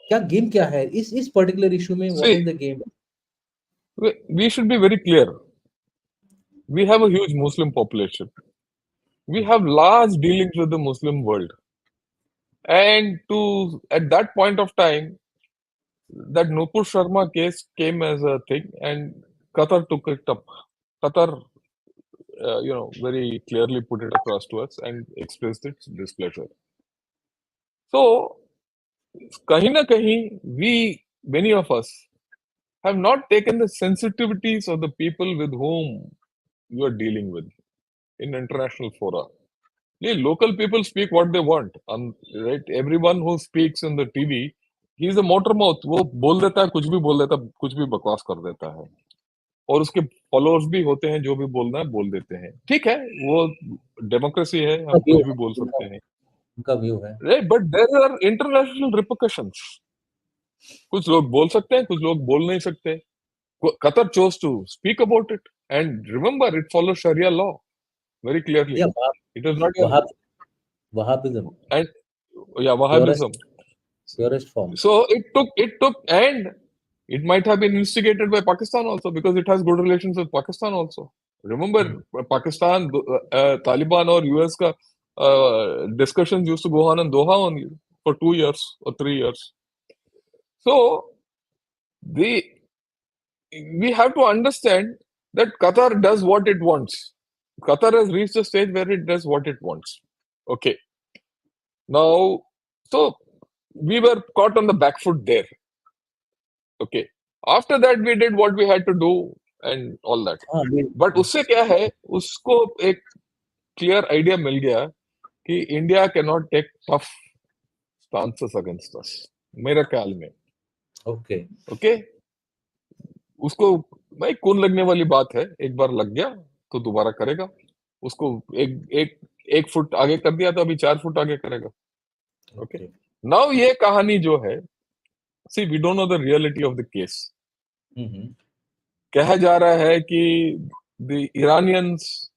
Speaker 1: क्या game क्या है इस particular issue में? What
Speaker 2: See,
Speaker 1: is the game?
Speaker 2: we should be very clear. We have a huge Muslim population. We have large dealings with the Muslim world. And at that point of time, that Nupur Sharma case came as a thing, and Qatar took it up. Qatar, very clearly put it across to us and expressed its displeasure. So, kahin na kahin, many of us, have not taken the sensitivities of the people with whom you are dealing with in international fora. Yeah, local people speak what they want. Right? Everyone who speaks in the TV, he is a motor mouth. वो बोल देता है कुछ भी बोल देता है कुछ भी बकवास कर देता है और उसके फॉलोअर्स भी होते हैं जो भी बोलना है बोल देते हैं ठीक है वो डेमोक्रेसी है हम
Speaker 1: व्यू
Speaker 2: कुछ भी
Speaker 1: है
Speaker 2: बोल सकते हैं
Speaker 1: उनका व्यू है
Speaker 2: right but there are international repercussions कुछ लोग बोल सकते हैं कुछ लोग बोल नहीं सकते Qatar chose to speak about it and remember it follows Sharia law very clearly.
Speaker 1: या
Speaker 2: It is not a
Speaker 1: वहाबिज्म
Speaker 2: and yeah
Speaker 1: purest
Speaker 2: Wahhabism.
Speaker 1: Purest form.
Speaker 2: So it took and it might have been instigated by Pakistan also because it has good relations with Pakistan also. Remember, Pakistan, Taliban or US ka discussions used to go on in Doha only for 2 years or 3 years. So we have to understand that Qatar does what it wants. Qatar has reached a stage where it does what it wants. Okay. Now, so we were caught on the back foot there. Okay. After that, we did what we had to do and all that. But उससे क्या है उसको एक clear idea मिल गया कि India cannot take tough stances against us. मेरे ख्याल में.
Speaker 1: Okay
Speaker 2: Okay. उसको भाई कौन लगने वाली बात है एक बार लग गया तो दोबारा करेगा उसको एक फुट आगे कर दिया तो अभी 4 फुट आगे करेगा. Okay. Now ये कहानी जो है see we don't know the reality of the case. कहा जा रहा है कि the Iranians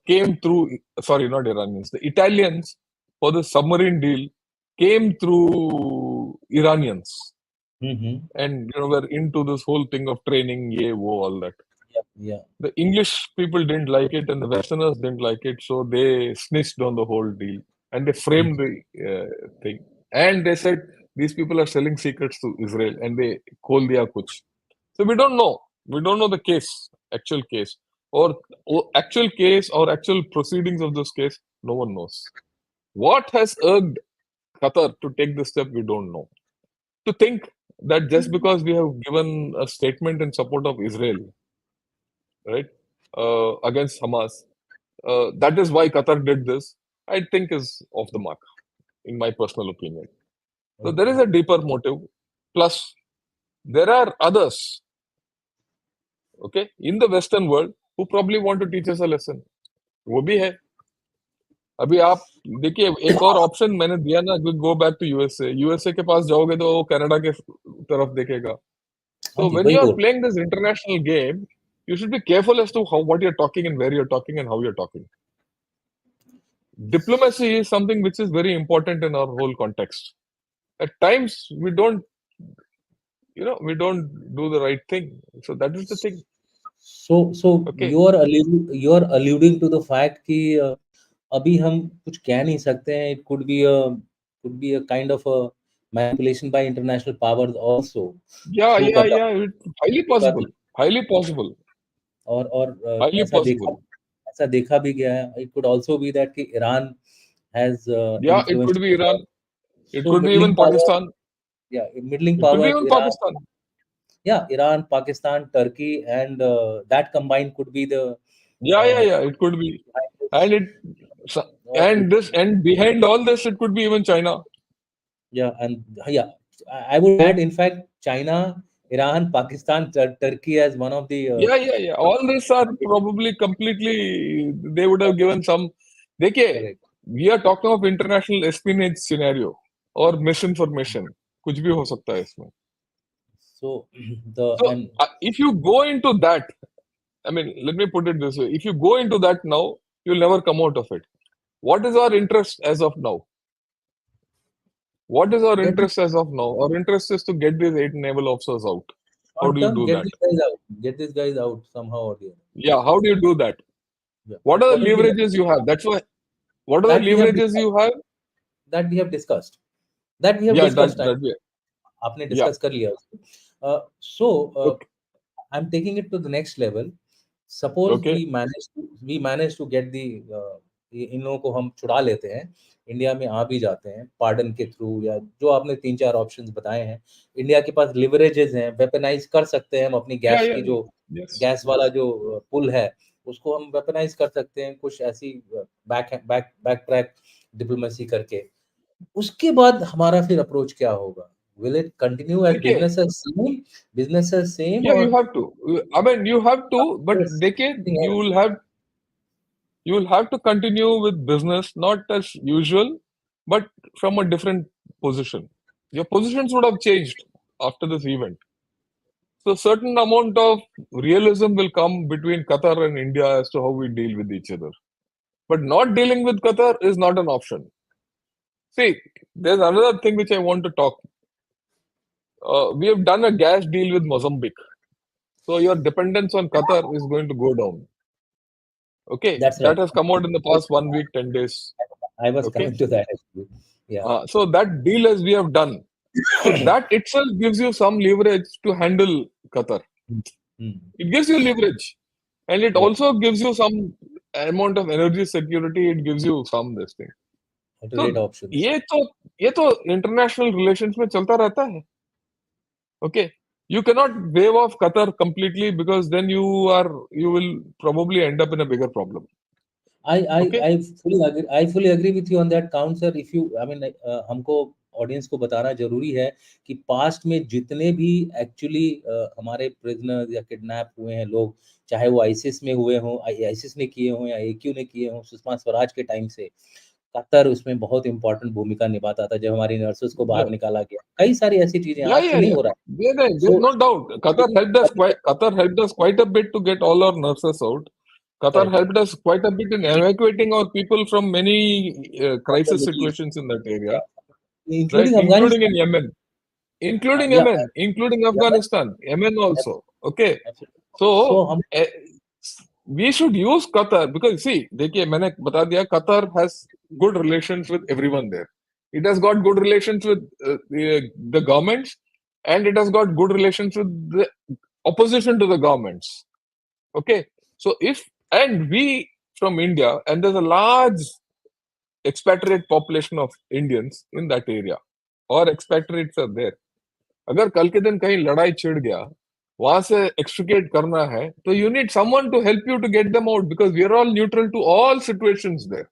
Speaker 2: came through sorry not Iranians the Italians for the submarine deal came through Iranians and were into this whole thing of training ye wo all that.
Speaker 1: yeah
Speaker 2: The English people didn't like it and the Westerners didn't like it so they snitched on the whole deal and they framed the thing and they said these people are selling secrets to Israel and they khol diya kuch. So we don't know the case actual case or actual case or actual proceedings of this case no one knows. What has urged Qatar to take this step we don't know. To think that just because we have given a statement in support of Israel right against Hamas that is why Qatar did this I think is off the mark in my personal opinion. So there is a deeper motive plus there are others okay in the Western world who probably want to teach us a lesson. वो भी है। अभी आप देखिए, एक और option मैंने दिया ना, go back to USA. USA के पास जाओगे तो वो कनाडा के तरफ देखेगा।
Speaker 1: हाँ
Speaker 2: So
Speaker 1: जी,
Speaker 2: when
Speaker 1: वही
Speaker 2: you are
Speaker 1: बोल।
Speaker 2: playing this international game, you should be careful as to how what you're talking and where you're talking and how you're talking. Diplomacy is something which is very important in our whole context. At times we don't do the right thing. So that is the thing.
Speaker 1: So
Speaker 2: Okay.
Speaker 1: you are alluding to the fact कि अभी हम कुछ कह नहीं सकते हैं. It could be a kind of a manipulation by international powers also
Speaker 2: Yeah,
Speaker 1: through
Speaker 2: yeah,
Speaker 1: Qatar.
Speaker 2: yeah. It's highly possible. Highly possible.
Speaker 1: और
Speaker 2: Highly possible.
Speaker 1: ऐसा देखा भी गया है. It could also be that कि Iran has
Speaker 2: Yeah, it
Speaker 1: influenced
Speaker 2: could be
Speaker 1: Qatar.
Speaker 2: Iran. It
Speaker 1: So
Speaker 2: could be even
Speaker 1: middling power,
Speaker 2: Pakistan.
Speaker 1: yeah, middling
Speaker 2: It could be
Speaker 1: power,
Speaker 2: even
Speaker 1: Iran,
Speaker 2: Pakistan.
Speaker 1: yeah, Iran, Pakistan, Turkey, and that combined could be the
Speaker 2: Yeah, yeah,
Speaker 1: uh,
Speaker 2: yeah. It could be.
Speaker 1: behind
Speaker 2: And
Speaker 1: this.
Speaker 2: it so-
Speaker 1: Or
Speaker 2: and behind all this, it could be even China.
Speaker 1: yeah, and yeah, I would add, in fact, China, Iran, Pakistan, Turkey as one of the
Speaker 2: Yeah, yeah, yeah. All these are probably completely, they would have given some. देखिए,
Speaker 1: correct.
Speaker 2: we are talking of international espionage scenario or misinformation. कुछ भी हो सकता है इसमें.
Speaker 1: So the
Speaker 2: So
Speaker 1: and
Speaker 2: if you go into that, I mean, let me put it this way: if you go into that now, you'll never come out of it. What is our interest as of now? What is our
Speaker 1: get
Speaker 2: interest as of now? Our interest is to get these 8 naval officers out. How
Speaker 1: short
Speaker 2: do you
Speaker 1: term,
Speaker 2: do
Speaker 1: get
Speaker 2: that?
Speaker 1: these guys out, get these guys out somehow or the other.
Speaker 2: Yeah, how do you do that?
Speaker 1: Yeah,
Speaker 2: What are the
Speaker 1: what will be the
Speaker 2: leverages you have? That's why. What are the
Speaker 1: that we have
Speaker 2: leverages
Speaker 1: discussed,
Speaker 2: you have?
Speaker 1: that we have discussed, that we have
Speaker 2: Yeah,
Speaker 1: discussed.
Speaker 2: that way.
Speaker 1: आपने
Speaker 2: Yeah.
Speaker 1: Discuss कर लिया उसको. So
Speaker 2: Okay.
Speaker 1: I'm taking it to the next level. Suppose
Speaker 2: Okay.
Speaker 1: we manage to get the इन लोगों को हम छुड़ा लेते हैं, इंडिया में आ भी जाते हैं पार्डन के थ्रू, या जो आपने 3-4 ऑप्शंस बताए हैं. इंडिया के पास लिवरेजेस हैं, वेपनाइज कर सकते हैं हम अपनी
Speaker 2: Yeah,
Speaker 1: गैस
Speaker 2: yeah,
Speaker 1: की,
Speaker 2: yeah.
Speaker 1: जो
Speaker 2: Yes,
Speaker 1: गैस वाला
Speaker 2: yes.
Speaker 1: जो पुल है उसको हम वेपनाइज कर सकते हैं, कुछ ऐसी बैक ट्रैक डिप्लोमेसी करके. उसके बाद हमारा फिर अप्रोच क्या होगा? Will it continue as
Speaker 2: देखिए,
Speaker 1: business as same,
Speaker 2: yeah,
Speaker 1: or
Speaker 2: you have to. I mean, you have to, but
Speaker 1: yes,
Speaker 2: देखिए,
Speaker 1: something else?
Speaker 2: you will have to continue with business, not as usual, but from a different position. Your positions would have changed after this event. So certain amount of realism will come between Qatar and India as to how we deal with each other. But not dealing with Qatar is not an option. See, there's another thing which I want to talk. We have done a gas deal with Mozambique. So your dependence on Qatar is going to go down. Okay,
Speaker 1: That's right.
Speaker 2: that has come out in the past 1 week, 10 days.
Speaker 1: I was
Speaker 2: Okay,
Speaker 1: coming to that actually. Yeah.
Speaker 2: so that deal as we have done. So that itself gives you some leverage to handle Qatar.
Speaker 1: Hmm.
Speaker 2: It gives you leverage, and it
Speaker 1: Yeah.
Speaker 2: also gives you some amount of energy security. It gives you some this thing. तो
Speaker 1: Great options.
Speaker 2: ये तो international relations में चलता रहता है. Okay, you cannot wave off Qatar completely because then you will probably end up in a bigger problem. Okay.
Speaker 1: I fully agree with you on that count, sir. If you, I mean, हमको audience को बताना जरूरी है कि past में जितने भी actually हमारे प्रिजनर्स या किडनैप हुए हैं लोग, चाहे वो आईसिस में हुए हों, आईसिस ने किए हों या एक्यू ने किए हों, सुषमा स्वराज के टाइम से कतर उसमें बहुत इंपॉर्टेंट भूमिका निभाता था, जब हमारी नर्सेस को बाहर
Speaker 2: Yeah,
Speaker 1: निकाला गया. कई सारी ऐसी चीजें
Speaker 2: yeah,
Speaker 1: आज से
Speaker 2: yeah,
Speaker 1: नहीं
Speaker 2: yeah.
Speaker 1: हो रहा है.
Speaker 2: There's
Speaker 1: So
Speaker 2: no doubt. Qatar helped us quite a bit to get all our nurses out. Qatar
Speaker 1: correct,
Speaker 2: helped us quite a bit in evacuating our people from many
Speaker 1: from the
Speaker 2: crisis
Speaker 1: Middle East,
Speaker 2: situations in that area,
Speaker 1: yeah,
Speaker 2: right?
Speaker 1: including
Speaker 2: Including in
Speaker 1: Afghanistan.
Speaker 2: Yemen, including
Speaker 1: Yeah,
Speaker 2: Yemen, including
Speaker 1: Yemen,
Speaker 2: Afghanistan, Yemen also. Okay,
Speaker 1: absolutely. So
Speaker 2: so
Speaker 1: हम
Speaker 2: we should use Qatar because see, देखिए मैंने बता दिया, Qatar has good relations with everyone there. It has got good relations with the governments, and it has got good relations with the opposition to the governments. Okay, so and we from India, and there's a large expatriate population of Indians in that area, or expatriates are there. अगर कल के दिन कहीं लड़ाई छिड़ गया, वहां से एक्सट्रिकेट करना है, तो you need someone to help you to get them out because we are all neutral to all situations there.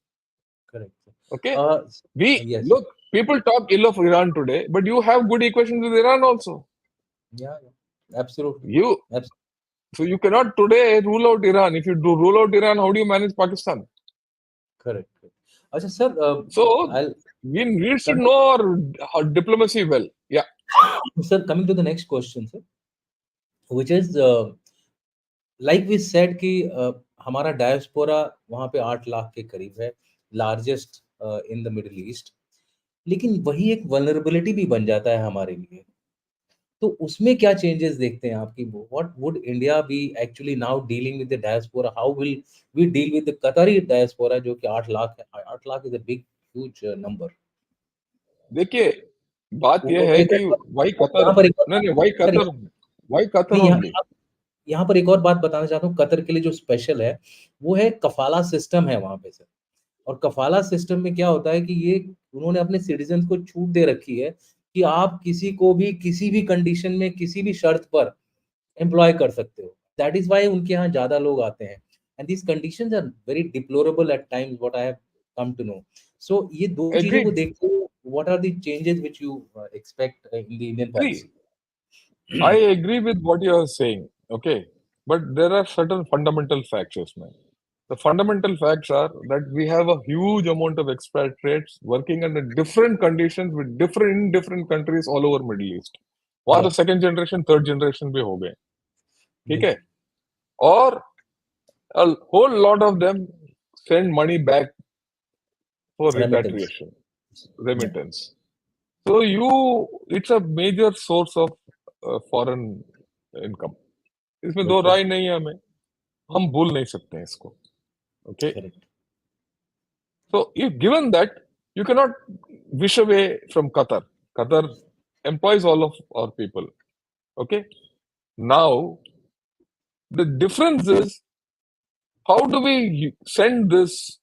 Speaker 1: correct.
Speaker 2: Okay,
Speaker 1: Uh,
Speaker 2: we
Speaker 1: yes,
Speaker 2: look, people talk ill of Iran today, but you have good equations with Iran also.
Speaker 1: yeah, absolutely.
Speaker 2: You
Speaker 1: Abs-
Speaker 2: so you cannot today rule out Iran. If you do rule out Iran, how do you manage Pakistan?
Speaker 1: Correct. अच्छा sir,
Speaker 2: So
Speaker 1: I'll
Speaker 2: we need to
Speaker 1: come
Speaker 2: know our diplomacy well. Yeah.
Speaker 1: sir, coming to the next question, sir, which is like we said कि हमारा diaspora वहाँ पे 8 लाख के करीब है, largest in the Middle east. लेकिन वही एक वल्नरेबिलिटी भी बन जाता है हमारे लिए। तो उसमें क्या चेंजेस देखते हैं आपकी? What would India be actually now dealing with the diaspora? How will we deal with the Qatari diaspora जो कि 8 लाख है? 8 lakh is a big huge number.
Speaker 2: देखिए, बात यह है
Speaker 1: एक
Speaker 2: कि वाई कतर,
Speaker 1: यहाँ पर एक और
Speaker 2: नहीं नहीं why
Speaker 1: sir,
Speaker 2: Qatar, why Qatar
Speaker 1: नहीं,
Speaker 2: ओनली।
Speaker 1: यहाँ पर एक और बात बताना चाहता हूँ कतर के लिए जो स्पेशल है, वो है कफाला सिस्टम है वहाँ पे सर। और कफाला सिस्टम में क्या होता है कि ये उन्होंने अपने सिटीजन्स को छूट दे रखी है कि आप किसी को भी किसी भी कंडीशन में किसी भी शर्त पर एम्प्लॉय कर सकते हो। दैट इज़ व्हाई उनके यहाँ ज़्यादा लोग आते हैं। And these conditions are very deplorable at times what I have come to know. So ये 2 चीज़ों को
Speaker 2: एग्रीड।
Speaker 1: देखते हुए what are the changes which you expect in the Indian
Speaker 2: sea,
Speaker 1: policy?
Speaker 2: I agree with what you are saying, okay? But there are certain fundamental facts, Usman. The fundamental facts are that we have a huge amount of expatriates working under different conditions with different in different countries all over Middle East. वहाँ तो
Speaker 1: correct,
Speaker 2: second generation, third generation भी हो गए, ठीक है?
Speaker 1: बिल्कुल,
Speaker 2: और a whole lot of them send money back for
Speaker 1: remittance,
Speaker 2: repatriation,
Speaker 1: या
Speaker 2: remittance. So it's a major source of foreign income. इसमें दो
Speaker 1: बिल्कुल,
Speaker 2: राय नहीं है हमें, हम भूल नहीं सकते हैं इसको, okay?
Speaker 1: Correct,
Speaker 2: So if given that, you cannot wish away from Qatar. Qatar employs all of our people, okay? Now the difference is how do we send this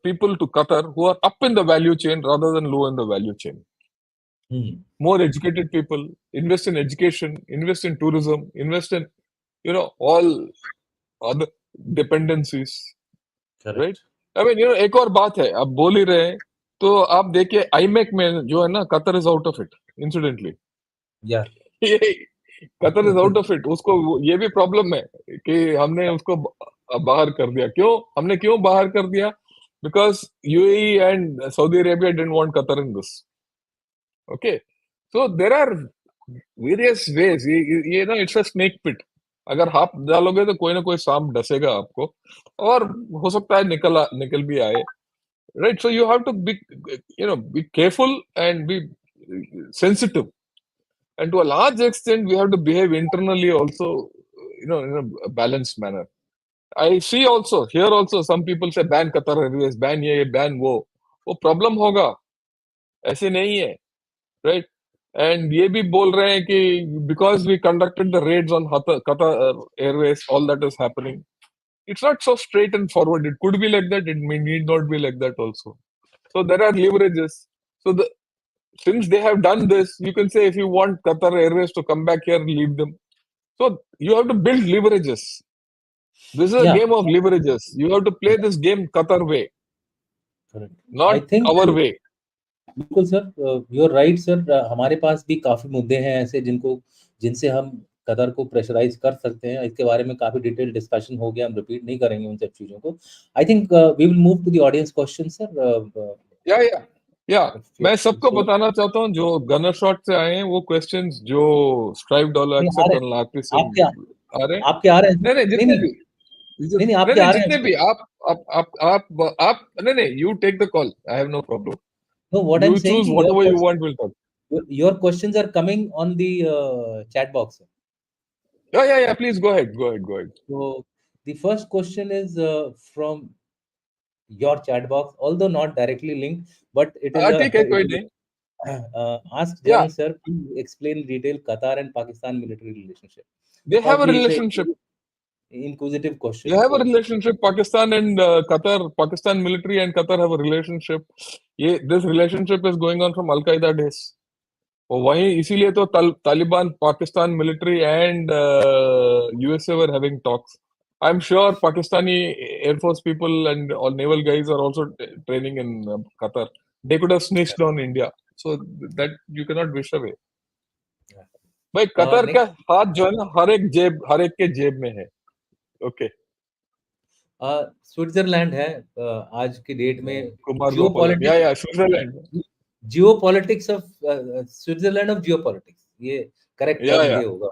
Speaker 2: people to Qatar who are up in the value chain rather than low in the value chain?
Speaker 1: Hmm,
Speaker 2: More educated people, invest in education, invest in tourism, invest in all other dependencies, right?
Speaker 1: Correct,
Speaker 2: I mean, एक और बात है, आप बोल ही रहे हैं, तो आप देखिए आईमेक में जो है ना, Qatar is out of it incidentally.
Speaker 1: या
Speaker 2: ये Qatar is out of it, उसको ये भी प्रॉब्लम है कि हमने उसको बाहर कर दिया। क्यों बाहर कर दिया? Because UAE and Saudi Arabia didn't want Qatar in this, okay? So there are various ways. ये ना इट्स अ स्नेक पिट। अगर हाथ डालोगे तो कोई ना कोई सांप डसेगा आपको, और हो सकता है निकल भी आए, right? So you have to be careful and be sensitive, and to a large extent we have to behave internally also, in a balanced manner. I see also here also some people say ban Qatar Airways, ban ye ban वो problem होगा, ऐसे नहीं है, right? And ये भी बोल रहे हैं कि because we conducted the raids on Qatar Airways, all that is happening. It's not so straight and forward. It could be like that, it need not be like that also. So there are leverages. So since they have done this, you can say if you want Qatar Airways to come back here, leave them. So you have to build leverages. This is a
Speaker 1: या
Speaker 2: game of leverages. You have to play this game Qatar way,
Speaker 1: correct.
Speaker 2: not
Speaker 1: I think
Speaker 2: our way.
Speaker 1: बिल्कुल sir, you are right sir. हमारे पास भी काफ़ी मुद्दे हैं ऐसे जिनसे हम कतर को प्रेशराइज़ कर सकते हैं। इसके बारे में काफ़ी डिटेल डिस्कशन हो गया, हम रिपीट नहीं करेंगे उन सब चीज़ों को। I think we will move to the audience question sir.
Speaker 2: Yeah, yeah, yeah. मैं सबको
Speaker 1: सो
Speaker 2: बताना चाहता हूँ जो गनर शॉट से आए हैं, वो क्वेश्चंस जो स्ट्राइप डॉलर
Speaker 1: नहीं आ
Speaker 2: एक्सेप्ट
Speaker 1: रहे
Speaker 2: और लाकी से
Speaker 1: आपके
Speaker 2: आ रहे हैं।
Speaker 1: आपके आ रहे हैं?
Speaker 2: नहीं नहीं,
Speaker 1: नहीं,
Speaker 2: जितने
Speaker 1: नहीं,
Speaker 2: भी,
Speaker 1: नहीं, नहीं,
Speaker 2: नहीं
Speaker 1: आपके
Speaker 2: नहीं,
Speaker 1: आ रहे हैं
Speaker 2: जितने
Speaker 1: सर।
Speaker 2: भी आप नहीं नहीं, you take the call, I have no problem.
Speaker 1: No, what I am
Speaker 2: You
Speaker 1: saying
Speaker 2: choose
Speaker 1: कि
Speaker 2: whatever you want, we'll talk.
Speaker 1: Your questions are coming on the chat box.
Speaker 2: Yeah, yeah, yeah. Please go ahead. Go ahead. Go ahead.
Speaker 1: So the first question is from your chat box, although not directly linked, but it is a
Speaker 2: ठीक है,
Speaker 1: it
Speaker 2: कोई
Speaker 1: is
Speaker 2: नहीं.
Speaker 1: ask
Speaker 2: Yeah,
Speaker 1: General Sir, please explain in detail Qatar and Pakistan military relationship.
Speaker 2: they have a
Speaker 1: Probably it's a
Speaker 2: relationship.
Speaker 1: inquisitive
Speaker 2: They
Speaker 1: question,
Speaker 2: have a
Speaker 1: so
Speaker 2: relationship. Pakistan and Qatar, Pakistan military and Qatar have a relationship. This relationship is going on from Al Qaeda days. और वहीं इसीलिए तो Taliban, Pakistan military and USA were having talks. I'm sure Pakistani Air Force people and all naval guys are also training in Qatar. They could have snitched on India. So that you cannot wish away. भाई Qatar का
Speaker 1: next
Speaker 2: हाथ जो है ना, हर एक के जेब में है. Okay.
Speaker 1: स्विट्जरलैंड है आज की डेट में।
Speaker 2: Kumar
Speaker 1: Jio
Speaker 2: Gopalan.
Speaker 1: Politics,
Speaker 2: Yeah, Switzerland.
Speaker 1: Jio politics of Switzerland of Jio politics, ये करेक्ट
Speaker 2: Yeah,
Speaker 1: टर्म
Speaker 2: yeah.
Speaker 1: ये होगा।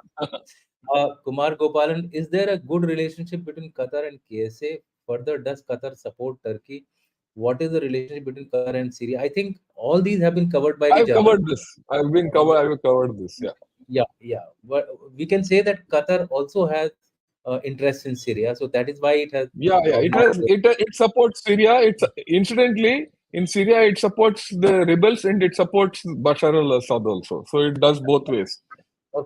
Speaker 1: Kumar Gopalan, is there a good relationship between Qatar and KSA? Further, does Qatar support Turkey? What is the relationship between Qatar and Syria? I think all these have been covered by the
Speaker 2: I've
Speaker 1: journal.
Speaker 2: covered this. I've covered this. Yeah.
Speaker 1: Yeah, yeah. But we can say that Qatar also has interest in Syria, so that is why it has
Speaker 2: Yeah, yeah. It
Speaker 1: probably.
Speaker 2: has it supports Syria. It's incidentally in Syria it supports the rebels and it supports Bashar al-Assad also. So it does both ways.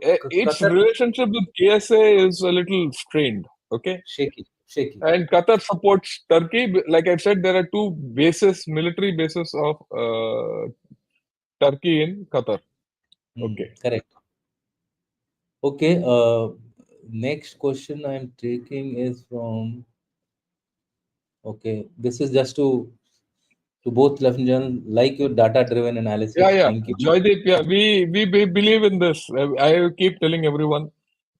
Speaker 2: Its
Speaker 1: Qatar
Speaker 2: relationship with KSA is a little strained. Okay,
Speaker 1: shaky, shaky.
Speaker 2: and Qatar supports Turkey. Like I said, there are two bases, military bases of Turkey in Qatar. Okay.
Speaker 1: Correct. Okay. Next question I'm taking is from. Okay, this is just to both left and gentlemen, like your data-driven
Speaker 2: Yeah,
Speaker 1: analysis.
Speaker 2: yeah.
Speaker 1: Thank you.
Speaker 2: Joydeep, yeah, we believe in this. I keep telling everyone,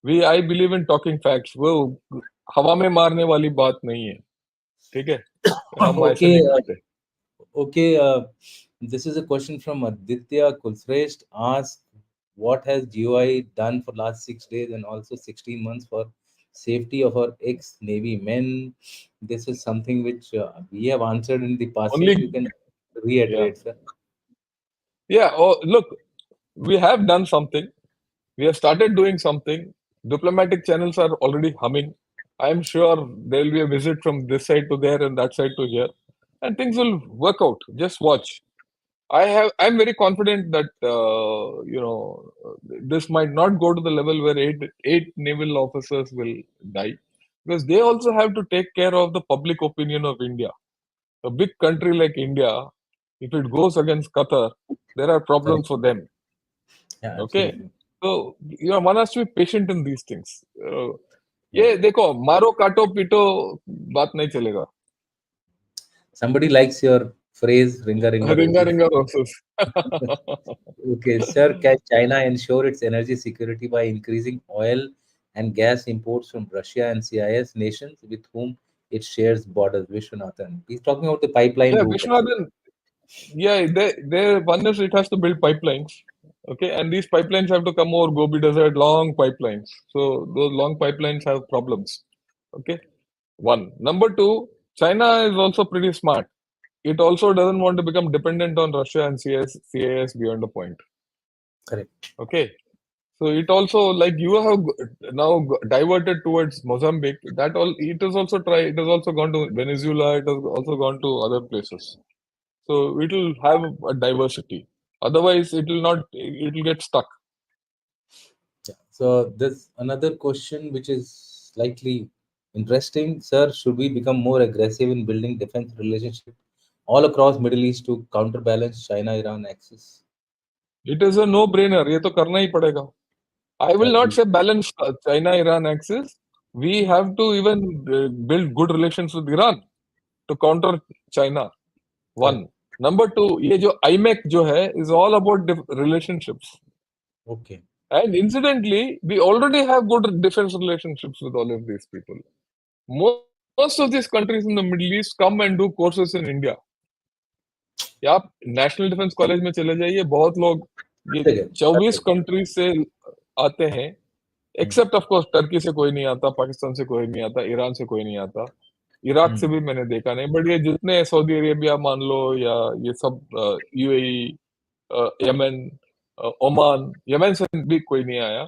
Speaker 2: I believe in talking facts. वो हवा में मारने वाली बात नहीं है, ठीक है? हम ऐसे
Speaker 1: Okay,
Speaker 2: नहीं करते.
Speaker 1: okay. This is a question from Aditya Kulshrest. Ask, what has GOI done for last 6 days and also 16 months for safety of our ex-Navy men? This is something which we have answered in the past. If
Speaker 2: Only,
Speaker 1: you can
Speaker 2: yeah,
Speaker 1: reiterate, sir.
Speaker 2: yeah. Oh, look, we have done something. We have started doing something. Diplomatic channels are already humming. I am sure there will be a visit from this side to there and that side to here, and things will work out. Just watch. I'm very confident that this might not go to the level where eight naval officers will die, because they also have to take care of the public opinion of India. A big country like India, if it goes against Qatar, there are
Speaker 1: Correct.
Speaker 2: problems for them.
Speaker 1: Yeah,
Speaker 2: Okay,
Speaker 1: absolutely.
Speaker 2: so one has to be patient in these things.
Speaker 1: Yeah.
Speaker 2: ये देखो मारो काटो पीटो बात नहीं चलेगा.
Speaker 1: Somebody likes your phrase, Ringa Ringa
Speaker 2: Ringa
Speaker 1: Roses.
Speaker 2: ringa roses.
Speaker 1: Okay, sir, can China ensure its energy security by increasing oil and gas imports from Russia and CIS nations with whom it shares borders? Vishwanathan. He's talking about the pipeline
Speaker 2: Yeah,
Speaker 1: route, actually.
Speaker 2: Vishwanathan. Yeah, they one is it has to build pipelines. Okay, and these pipelines have to come over Gobi Desert, long pipelines. So those long pipelines have problems. Okay, one. Number two, China is also pretty smart. It also doesn't want to become dependent on Russia and CIS beyond a point.
Speaker 1: Correct.
Speaker 2: Okay, so it also, like you have now diverted towards Mozambique. That all it is also try. It has also gone to Venezuela. It has also gone to other places. So it will have a diversity. Otherwise, it will not. It will get stuck.
Speaker 1: Yeah. So there's another question which is slightly interesting. Sir, should we become more aggressive in building defense relationship all across Middle East to counterbalance China-Iran axis?
Speaker 2: It is a no-brainer. ये तो करना ही पड़ेगा. I will not say balance China-Iran axis. We have to even build good relations with Iran to counter China.
Speaker 1: Correct.
Speaker 2: One. Number two, ये जो IMEC जो है is all about relationships.
Speaker 1: Okay.
Speaker 2: And incidentally, we already have good defense relationships with all of these people. Most of these countries in the Middle East come and do courses in India. या आप national defence college में चले जाइए, बहुत लोग ये
Speaker 1: ठीक है,
Speaker 2: 24
Speaker 1: perfect.
Speaker 2: कंट्री से आते हैं, एक्सेप्ट ऑफ कोर्स टर्की से कोई नहीं आता, पाकिस्तान से कोई नहीं आता, ईरान से कोई नहीं आता, इराक से भी मैंने देखा नहीं, बट ये जितने सऊदी अरेबिया मान लो या ये सब यूएई, यमन, ओमान, यमन से भी कोई नहीं आया,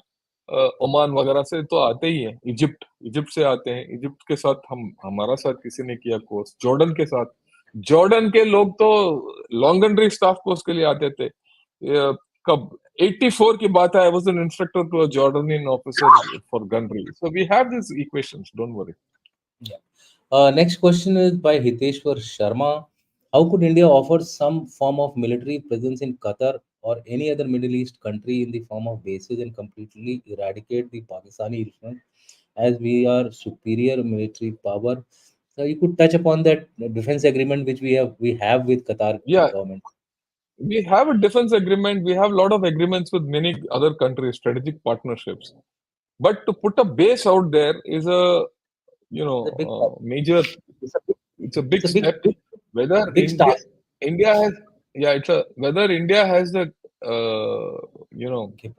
Speaker 2: ओमान वगैरह से तो आते ही हैं, इजिप्ट इजिप्ट से आते हैं, इजिप्ट के साथ हमारा साथ किसी ने किया कोर्स, जॉर्डन के साथ, जॉर्डन के लोग तो लॉन्गनरी स्टाफ कोर्स के लिए आते थे. कब 84 की बात है, I was an instructor to a Jordanian officer for gunnery. So we have this equations, don't worry.
Speaker 1: Yeah. Next question is by Hiteshwar Sharma. How could India offer some form of military presence in Qatar or any other Middle East country in the form of bases and completely eradicate the Pakistani influence, as we are superior military power? So you could touch upon that defense agreement which we have with Qatar
Speaker 2: Yeah,
Speaker 1: government.
Speaker 2: we have a defense agreement, we have a lot of agreements with many other countries, strategic partnerships, but to put a base out there is a
Speaker 1: It's a big task.
Speaker 2: major.
Speaker 1: It's a big,
Speaker 2: It's a
Speaker 1: it's
Speaker 2: big
Speaker 1: a big,
Speaker 2: step.
Speaker 1: big,
Speaker 2: Whether
Speaker 1: big task.
Speaker 2: India has, yeah, it's a whether India has the you know
Speaker 1: Okay.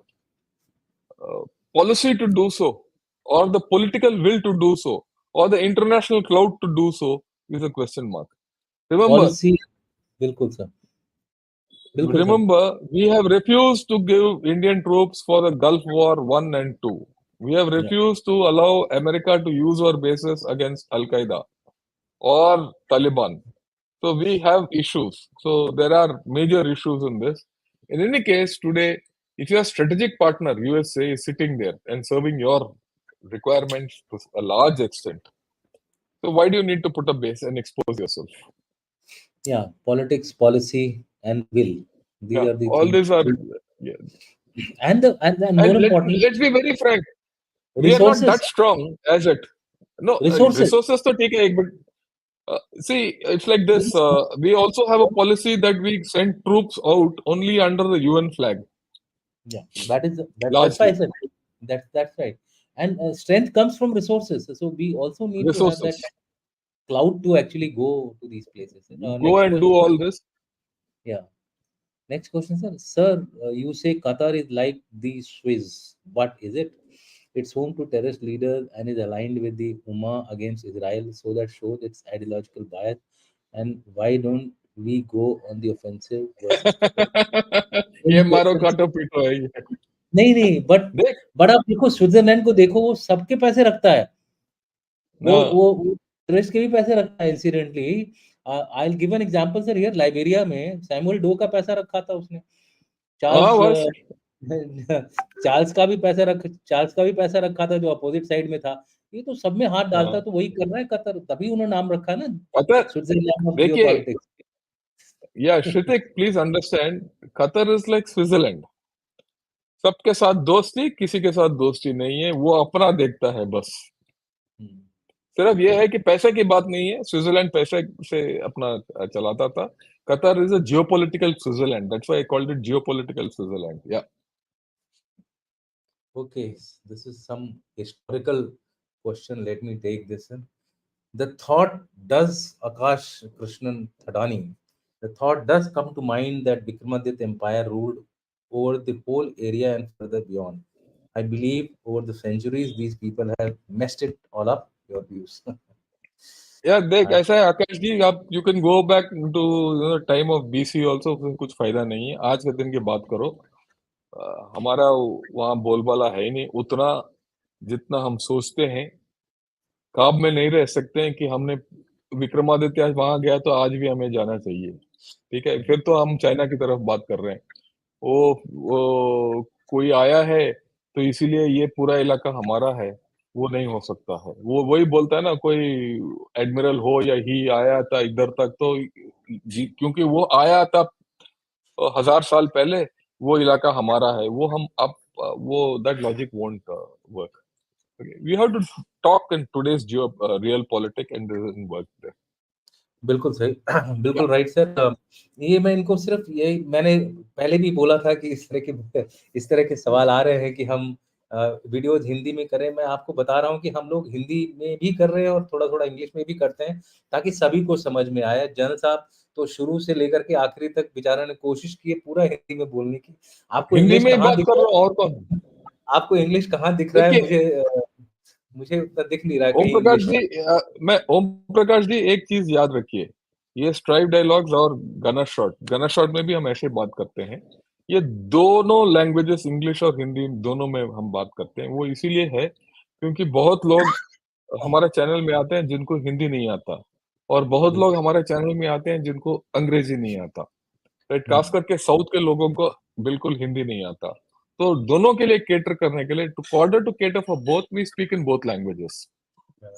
Speaker 2: uh, policy to do so, or the political will to do so, or the international clout to do so is a question mark. Remember,
Speaker 1: Policy, बिल्कुल sir, बिल्कुल sir.
Speaker 2: remember, we have refused to give Indian troops for the Gulf War 1 and 2. We have
Speaker 1: Yeah,
Speaker 2: refused to allow America to use our bases against Al Qaeda or Taliban. So we have issues. So there are major issues in this. In any case, today, if your strategic partner, USA, is sitting there and serving your requirements to a large extent, so why do you need to put a base and expose yourself?
Speaker 1: yeah. Politics, policy, and will. These
Speaker 2: Yeah,
Speaker 1: are the
Speaker 2: all
Speaker 1: three.
Speaker 2: these are. Yeah.
Speaker 1: And more
Speaker 2: And
Speaker 1: importantly,
Speaker 2: let's be very frank. We are not
Speaker 1: resources,
Speaker 2: that strong as it. No,
Speaker 1: resources.
Speaker 2: resources to take a, but see, it's like this. We also have a policy that we send troops out only under the UN flag,
Speaker 1: Yeah, that's why I
Speaker 2: largely.
Speaker 1: said that's right. And strength comes from resources. So we also need to have that
Speaker 2: Resources.
Speaker 1: cloud to actually go to these places.
Speaker 2: Go
Speaker 1: Next
Speaker 2: and do
Speaker 1: question.
Speaker 2: all this.
Speaker 1: Yeah. Next question, sir. Sir, you say Qatar is like the Swiss. What is it? It's home to terrorist leaders and is aligned with the Ummah against Israel, so that shows its ideological bias. And why don't we go on the offensive versus Qatar?
Speaker 2: ये
Speaker 1: Same
Speaker 2: मारो
Speaker 1: question.
Speaker 2: काटो पीटो है ये.
Speaker 1: नहीं नहीं
Speaker 2: देख.
Speaker 1: But आप देखो स्विट्जरलैंड को देखो वो सबके पैसे रखता है
Speaker 2: हाँ.
Speaker 1: वो टूरिस्ट के भी पैसे रखता है incidentally I will give an example sir here Liberia में सैमुअल डो का पैसा रखा था उसने
Speaker 2: हाँ
Speaker 1: चार्ल्स
Speaker 2: बस.
Speaker 1: चार्ल्स का भी पैसा रखा था जो अपोजिट साइड में था ये तो सब में हाथ डालता
Speaker 2: हाँ.
Speaker 1: है तो वही कर रहा है कतर तभी उन्होंने नाम रखा ना
Speaker 2: कतर.
Speaker 1: स्विट्जरलैंड ऑफ
Speaker 2: देखिए.
Speaker 1: Geopolitics
Speaker 2: Yeah, Shritik, please understand. Qatar is like Switzerland. सबके साथ दोस्ती, किसी के साथ दोस्ती नहीं है. वो अपना देखता है बस. सिर्फ ये है कि पैसे की बात नहीं है. स्विट्जरलैंड पैसे से अपना चलाता था. Qatar is a geopolitical Switzerland. That's why I called it geopolitical Switzerland. Yeah.
Speaker 1: Okay, this is some historical question. Let me take this in. The thought does Akash Krishnan Thadani, the thought does come to mind that Vikramaditya Empire ruled over the whole area and further beyond. I believe over the centuries these people have messed it all up. Your views.
Speaker 2: यार देख
Speaker 1: I-
Speaker 2: ऐसा है आकाश जी आप you can go back to time of BC also कुछ फायदा नहीं है आज के दिन की बात करो हमारा वहाँ बोलबाला है ही नहीं उतना जितना हम सोचते हैं ख्वाब में नहीं रह सकते हैं कि हमने विक्रमादित्य आज वहां गया तो आज भी हमें जाना चाहिए ठीक है फिर तो हम चाइना की तरफ बात कर रहे हैं वो कोई आया है तो इसीलिए ये पूरा इलाका हमारा है वो नहीं हो सकता है वो वही बोलता है ना कोई एडमिरल हो या ही आया था इधर तक तो क्योंकि वो आया था 1000 साल पहले वो इलाका हमारा है वो हम अब वो that logic won't work we have to talk in today's real politics and doesn't work there.
Speaker 1: बिल्कुल सही
Speaker 2: Yeah.
Speaker 1: बिल्कुल राइट सर ये मैं इनको सिर्फ ये मैंने पहले भी बोला था कि इस तरह के सवाल आ रहे हैं कि हम वीडियोज हिंदी में करें मैं आपको बता रहा हूँ कि हम लोग हिंदी में भी कर रहे हैं और थोड़ा थोड़ा इंग्लिश में भी करते हैं ताकि सभी को समझ में आए जनरल साहब तो शुरू से लेकर के आखिरी तक बेचारा ने कोशिश की है पूरा हिंदी में बोलने की आपको
Speaker 2: हिंदी
Speaker 1: इंग्लिश
Speaker 2: में ही
Speaker 1: कहाँ
Speaker 2: बात
Speaker 1: दिख
Speaker 2: कर
Speaker 1: रहा
Speaker 2: रहा हूँ और कौन
Speaker 1: है आपको इंग्लिश कहाँ दिख रहा है
Speaker 2: देखिए
Speaker 1: मुझे मुझे उतना दिख नहीं रहा है
Speaker 2: ओम
Speaker 1: कहीं
Speaker 2: प्रकाश
Speaker 1: इंग्लिश
Speaker 2: जी मैं ओम प्रकाश जी एक चीज याद रखिए ये स्ट्राइप डायलॉग्स और गना शॉट में भी हम ऐसे बात करते हैं ये दोनों लैंग्वेजेस इंग्लिश और हिंदी दोनों में हम बात करते हैं वो इसीलिए है क्योंकि बहुत लोग हमारे चैनल में आते हैं जिनको हिंदी नहीं आता और बहुत लोग
Speaker 1: बिल्कुल
Speaker 2: हमारे चैनल में आते हैं जिनको अंग्रेजी नहीं आता राइट खास
Speaker 1: हम्म,
Speaker 2: करके साउथ के लोगों को बिल्कुल हिंदी नहीं आता तो दोनों के लिए केटर करने के लिए to order to cater for both we speak in both languages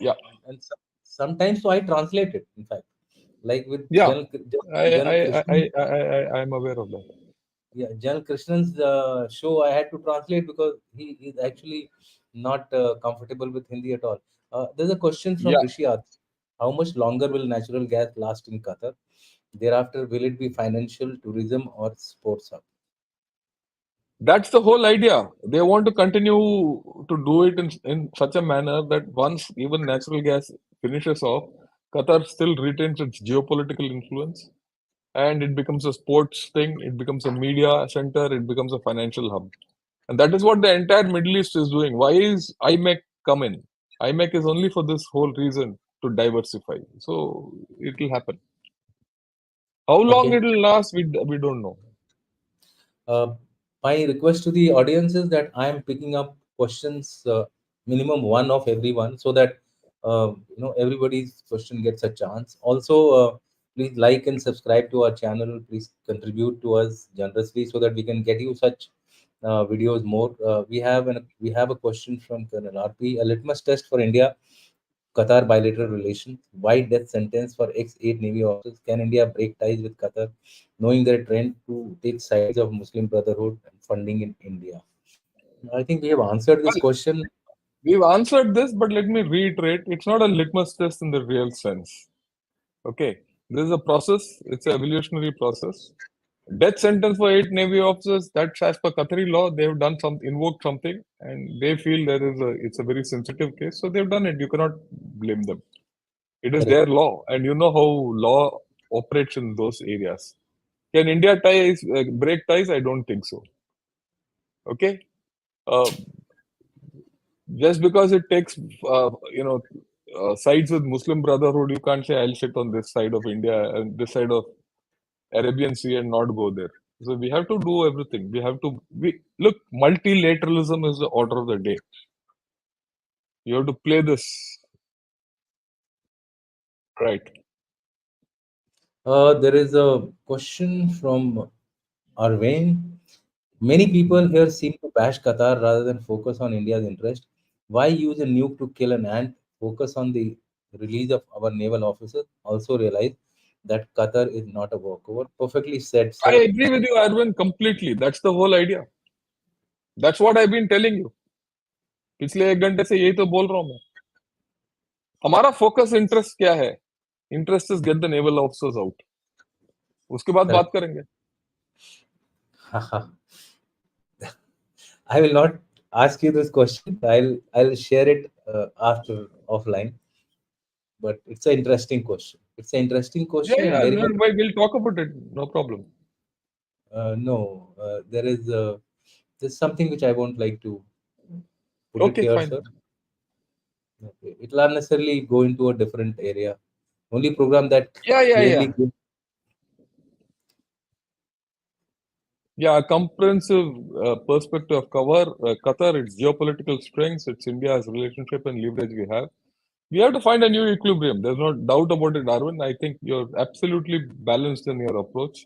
Speaker 2: या
Speaker 1: and sometimes so I translate it in fact like with
Speaker 2: या
Speaker 1: Jan Krishnan
Speaker 2: I am aware of that
Speaker 1: yeah Jan Krishnan's show I had to translate because he is actually not comfortable with Hindi at all there's a question from
Speaker 2: या
Speaker 1: Rishi Ad. How much longer will natural gas last in Qatar thereafter will it be financial tourism or sports hub
Speaker 2: That's the whole idea. They want to continue to do it in such a manner that once even natural gas finishes off, Qatar still retains its geopolitical influence and it becomes a sports thing, it becomes a media center, it becomes a financial hub. And that is what the entire Middle East is doing. Why is IMEC come in? IMEC is only for this whole reason to diversify. So it will happen. How long
Speaker 1: Okay.
Speaker 2: it will last, we don't know.
Speaker 1: Uh, my request to the audience is that I am picking up questions, minimum one of everyone, so that everybody's question gets a chance. Also, please like and subscribe to our channel. Please contribute to us generously so that we can get you such videos more. We have a question from Colonel RP. A litmus test for India Qatar bilateral relations. Why death sentence for ex-8 Navy officers? Can India break ties with Qatar, knowing their trend to take sides of Muslim Brotherhood and funding in India? I think we have answered this
Speaker 2: Well,
Speaker 1: question.
Speaker 2: we've answered this, but let me reiterate it's not a litmus test in the real sense. Okay, this is a process, it's an evolutionary process. Death sentence for 8 Navy officers, that's as per Qatari law, they've done some invoked something and they feel it's a very sensitive case, so they've done it. You cannot blame them. It is
Speaker 1: Correct.
Speaker 2: their law, and you know how law operates in those areas. Can India break ties? I don't think so. Okay, uh, just because it takes sides with Muslim Brotherhood, you can't say I'll sit on this side of India and this side of Arabian Sea and not go there. So we have to do everything. We look, multilateralism is the order of the day. You have to play this right.
Speaker 1: There is a question from Arvain. Many people here seem to bash Qatar rather than focus on India's interest. Why use a nuke to kill an ant? Focus on the release of our naval officers. Also realize that Qatar is not a walkover. Perfectly said,
Speaker 2: I
Speaker 1: sir.
Speaker 2: agree with you, Arvind, completely. That's the whole idea. That's what I've been telling you. पिछले 1 घंटे से यही तो बोल रहा हूँ मैं. हमारा फोकस इंटरेस्ट क्या है? Interest is get the naval officers out. उसके बाद बात
Speaker 1: Correct.
Speaker 2: करेंगे.
Speaker 1: I will not ask you this question. I'll share it after offline. But it's an interesting question. It's an interesting
Speaker 2: Yeah,
Speaker 1: question and
Speaker 2: yeah,
Speaker 1: very much.
Speaker 2: we'll talk about it. No problem.
Speaker 1: No, there's something which I won't like to put it
Speaker 2: Okay,
Speaker 1: here,
Speaker 2: fine.
Speaker 1: sir. Okay. It will not necessarily go into a different area. Only program that
Speaker 2: Yeah, yeah,
Speaker 1: clearly
Speaker 2: yeah.
Speaker 1: gives.
Speaker 2: Yeah, a comprehensive perspective of cover Qatar, its geopolitical strengths, its India's relationship and leverage we have. We have to find a new equilibrium. There's no doubt about it, Darwin. I think you're absolutely balanced in your approach.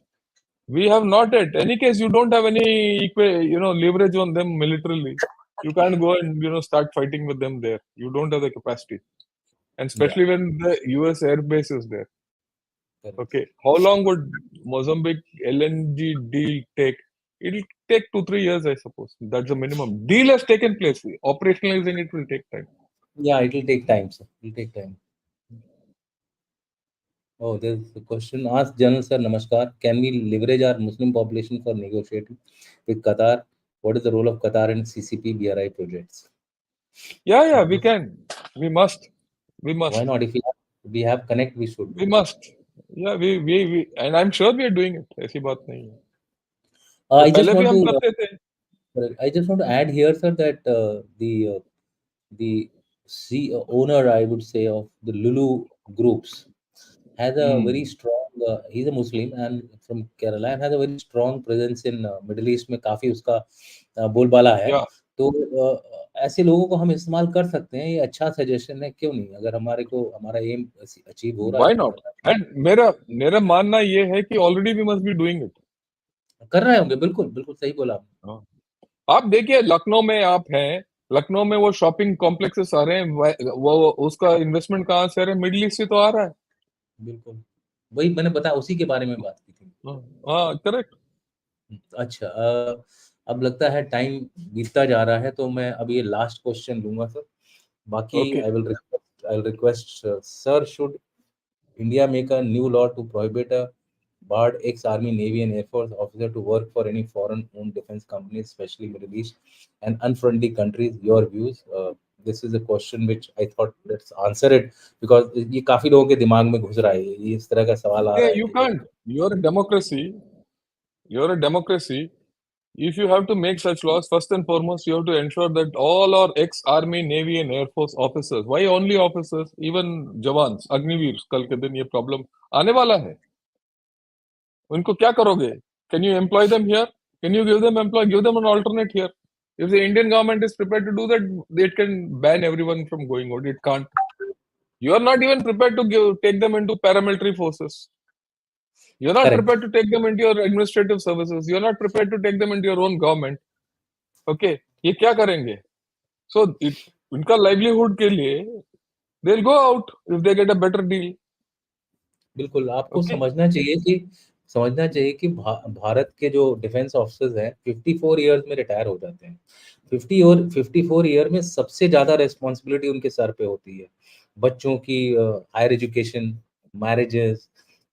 Speaker 2: We have not yet. Any case, you don't have any leverage on them militarily. You can't go and start fighting with them there. You don't have the capacity, and
Speaker 1: Yeah,
Speaker 2: especially when the US air base is there.
Speaker 1: correct.
Speaker 2: Okay, how long would Mozambique LNG deal take? It'll take 2-3 years, I suppose. That's the minimum. Deal has taken place. Operationalizing it will take time.
Speaker 1: Yeah, it will take time, sir. It will take time. Oh, there's a question. Ask General Sir, Namaskar. Can we leverage our Muslim population for negotiating with Qatar? What is the role of Qatar in CCP BRI projects?
Speaker 2: Yeah, yeah, we can. We must. We
Speaker 1: Why
Speaker 2: must.
Speaker 1: not? If we have connect, we should.
Speaker 2: We must. Yeah, and I'm sure we are doing it. ऐसी बात नहीं है. तो
Speaker 1: I just
Speaker 2: पहले भी
Speaker 1: want
Speaker 2: हम
Speaker 1: to
Speaker 2: करते थे.
Speaker 1: I just want to add here, sir, that the owner, I would say, of the Lulu groups has a very
Speaker 2: Hmm.
Speaker 1: strong. He's a Muslim and from Kerala and has a very strong presence in Middle East में काफी उसका बोलबाला है.
Speaker 2: Yeah.
Speaker 1: तो ऐसे लोगों को हम इस्तेमाल कर सकते हैं. ये अच्छा सजेशन है, क्यों नहीं? अगर हमारा एम अचीव हो रहा है
Speaker 2: Why
Speaker 1: तो
Speaker 2: not?
Speaker 1: करना
Speaker 2: And मेरा मानना ये है कि already we must be doing it.
Speaker 1: कर रहे होंगे. बिल्कुल बिल्कुल सही बोला आपने.
Speaker 2: हाँ. आप देखिए लखनऊ में आप हैं. लखनऊ में वो शॉपिंग कॉम्प्लेक्सेस आ रहे हैं. वो उसका इन्वेस्टमेंट कहाँ से आ रहा है? मिडिल ईस्ट से तो आ रहा है.
Speaker 1: बिल्कुल वही मैंने बताया, उसी के बारे में बात की थी.
Speaker 2: हाँ, करेक्ट.
Speaker 1: अच्छा, अब लगता है टाइम बीतता जा रहा है, तो मैं अब ये लास्ट क्वेश्चन लूंगा सर. बाकी
Speaker 2: okay.
Speaker 1: I will request sir, should India make a new law to prohibit barred ex-army, navy, and air force officer to work for any foreign-owned defense companies, especially Middle East and unfriendly countries. Your views? This is a question which I thought let's answer it because ये काफी लोगों के दिमाग में घुस रहा है, ये इस तरह का सवाल आ रहा
Speaker 2: Yeah,
Speaker 1: है
Speaker 2: you
Speaker 1: कि
Speaker 2: can't. You're a democracy. You're a democracy. If you have to make such laws, first and foremost, you have to ensure that all our ex-army, navy, and air force officers. Why only officers? Even jawans, Agniveer, कल के दिन ये problem आने वाला है. उनको क्या करोगे? Can you employ them here? Can you give them an alternate here? If the Indian government is prepared to do that, it can ban everyone from going out. It can't. You are not even prepared to take them into paramilitary forces. You're not
Speaker 1: correct.
Speaker 2: prepared to take them into your administrative services. You're not prepared to take them into your own government. Okay, ये क्या करेंगे? So उनका livelihood के लिए they'll go out if they get a better deal.
Speaker 1: बिल्कुल आपको
Speaker 2: Okay.
Speaker 1: समझना चाहिए कि भारत के जो डिफेंस ऑफिसर्स हैं 54 इयर्स में रिटायर हो जाते हैं। 54 ईयर में सबसे ज्यादा रेस्पॉन्सिबिलिटी उनके सर पे होती है। बच्चों की हायर एजुकेशन, मैरिजेस,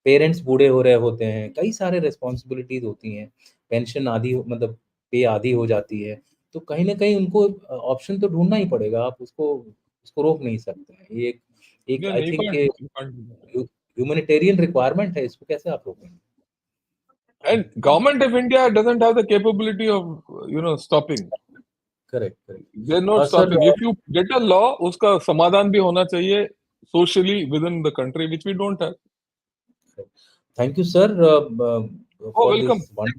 Speaker 1: पेरेंट्स बूढ़े हो रहे होते हैं, कई सारे रेस्पॉन्सिबिलिटीज होती हैं, पेंशन आधी मतलब पे आधी हो जाती है। तो कहीं ना कहीं उनको ऑप्शन तो ढूंढना ही पड़ेगा, आप उसको रोक नहीं सकते हैं। ये एक
Speaker 2: Yeah,
Speaker 1: I
Speaker 2: you
Speaker 1: think
Speaker 2: can't. You can't do that.
Speaker 1: Humanitarian requirement है, इसको कैसे आप रोकेंगे?
Speaker 2: And government of India doesn't have the capability of stopping.
Speaker 1: Correct
Speaker 2: They're not
Speaker 1: sir,
Speaker 2: stopping. If you get a law, उसका समाधान भी होना चाहिए socially within the country, which we don't have.
Speaker 1: thank you sir
Speaker 2: Oh,
Speaker 1: for
Speaker 2: welcome.
Speaker 1: this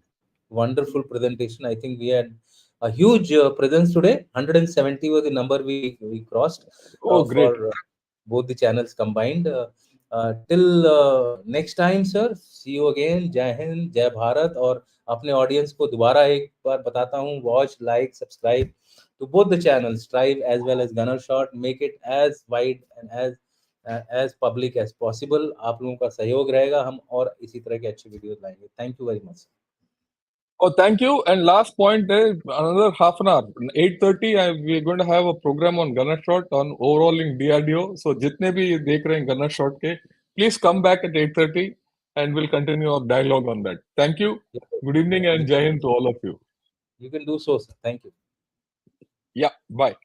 Speaker 1: wonderful presentation. I think we had a huge presence today. 170 was the number we crossed
Speaker 2: Oh,
Speaker 1: for
Speaker 2: great.
Speaker 1: both the channels combined. Till next time sir, see you again. जय हिंद, जय भारत। और अपने audience को दोबारा एक बार बताता हूँ, watch, like, subscribe to both the channels, Strive as well as Gunner Shot. Make it as wide and as public as possible. आप लोगों का सहयोग रहेगा, हम और इसी तरह के अच्छे वीडियोस लाएंगे। Thank you very much.
Speaker 2: Oh, thank you. And last point is another half an hour. 8:30, we're going to have a program on gunner shot on overhauling DRDO. So, जितने भी देख रहे हैं gunner shot के, please come back at 8:30 and we'll continue our dialogue on that. Thank you. Good evening and Jai Hind to all of you.
Speaker 1: You can do so, sir. Thank you.
Speaker 2: Yeah, bye.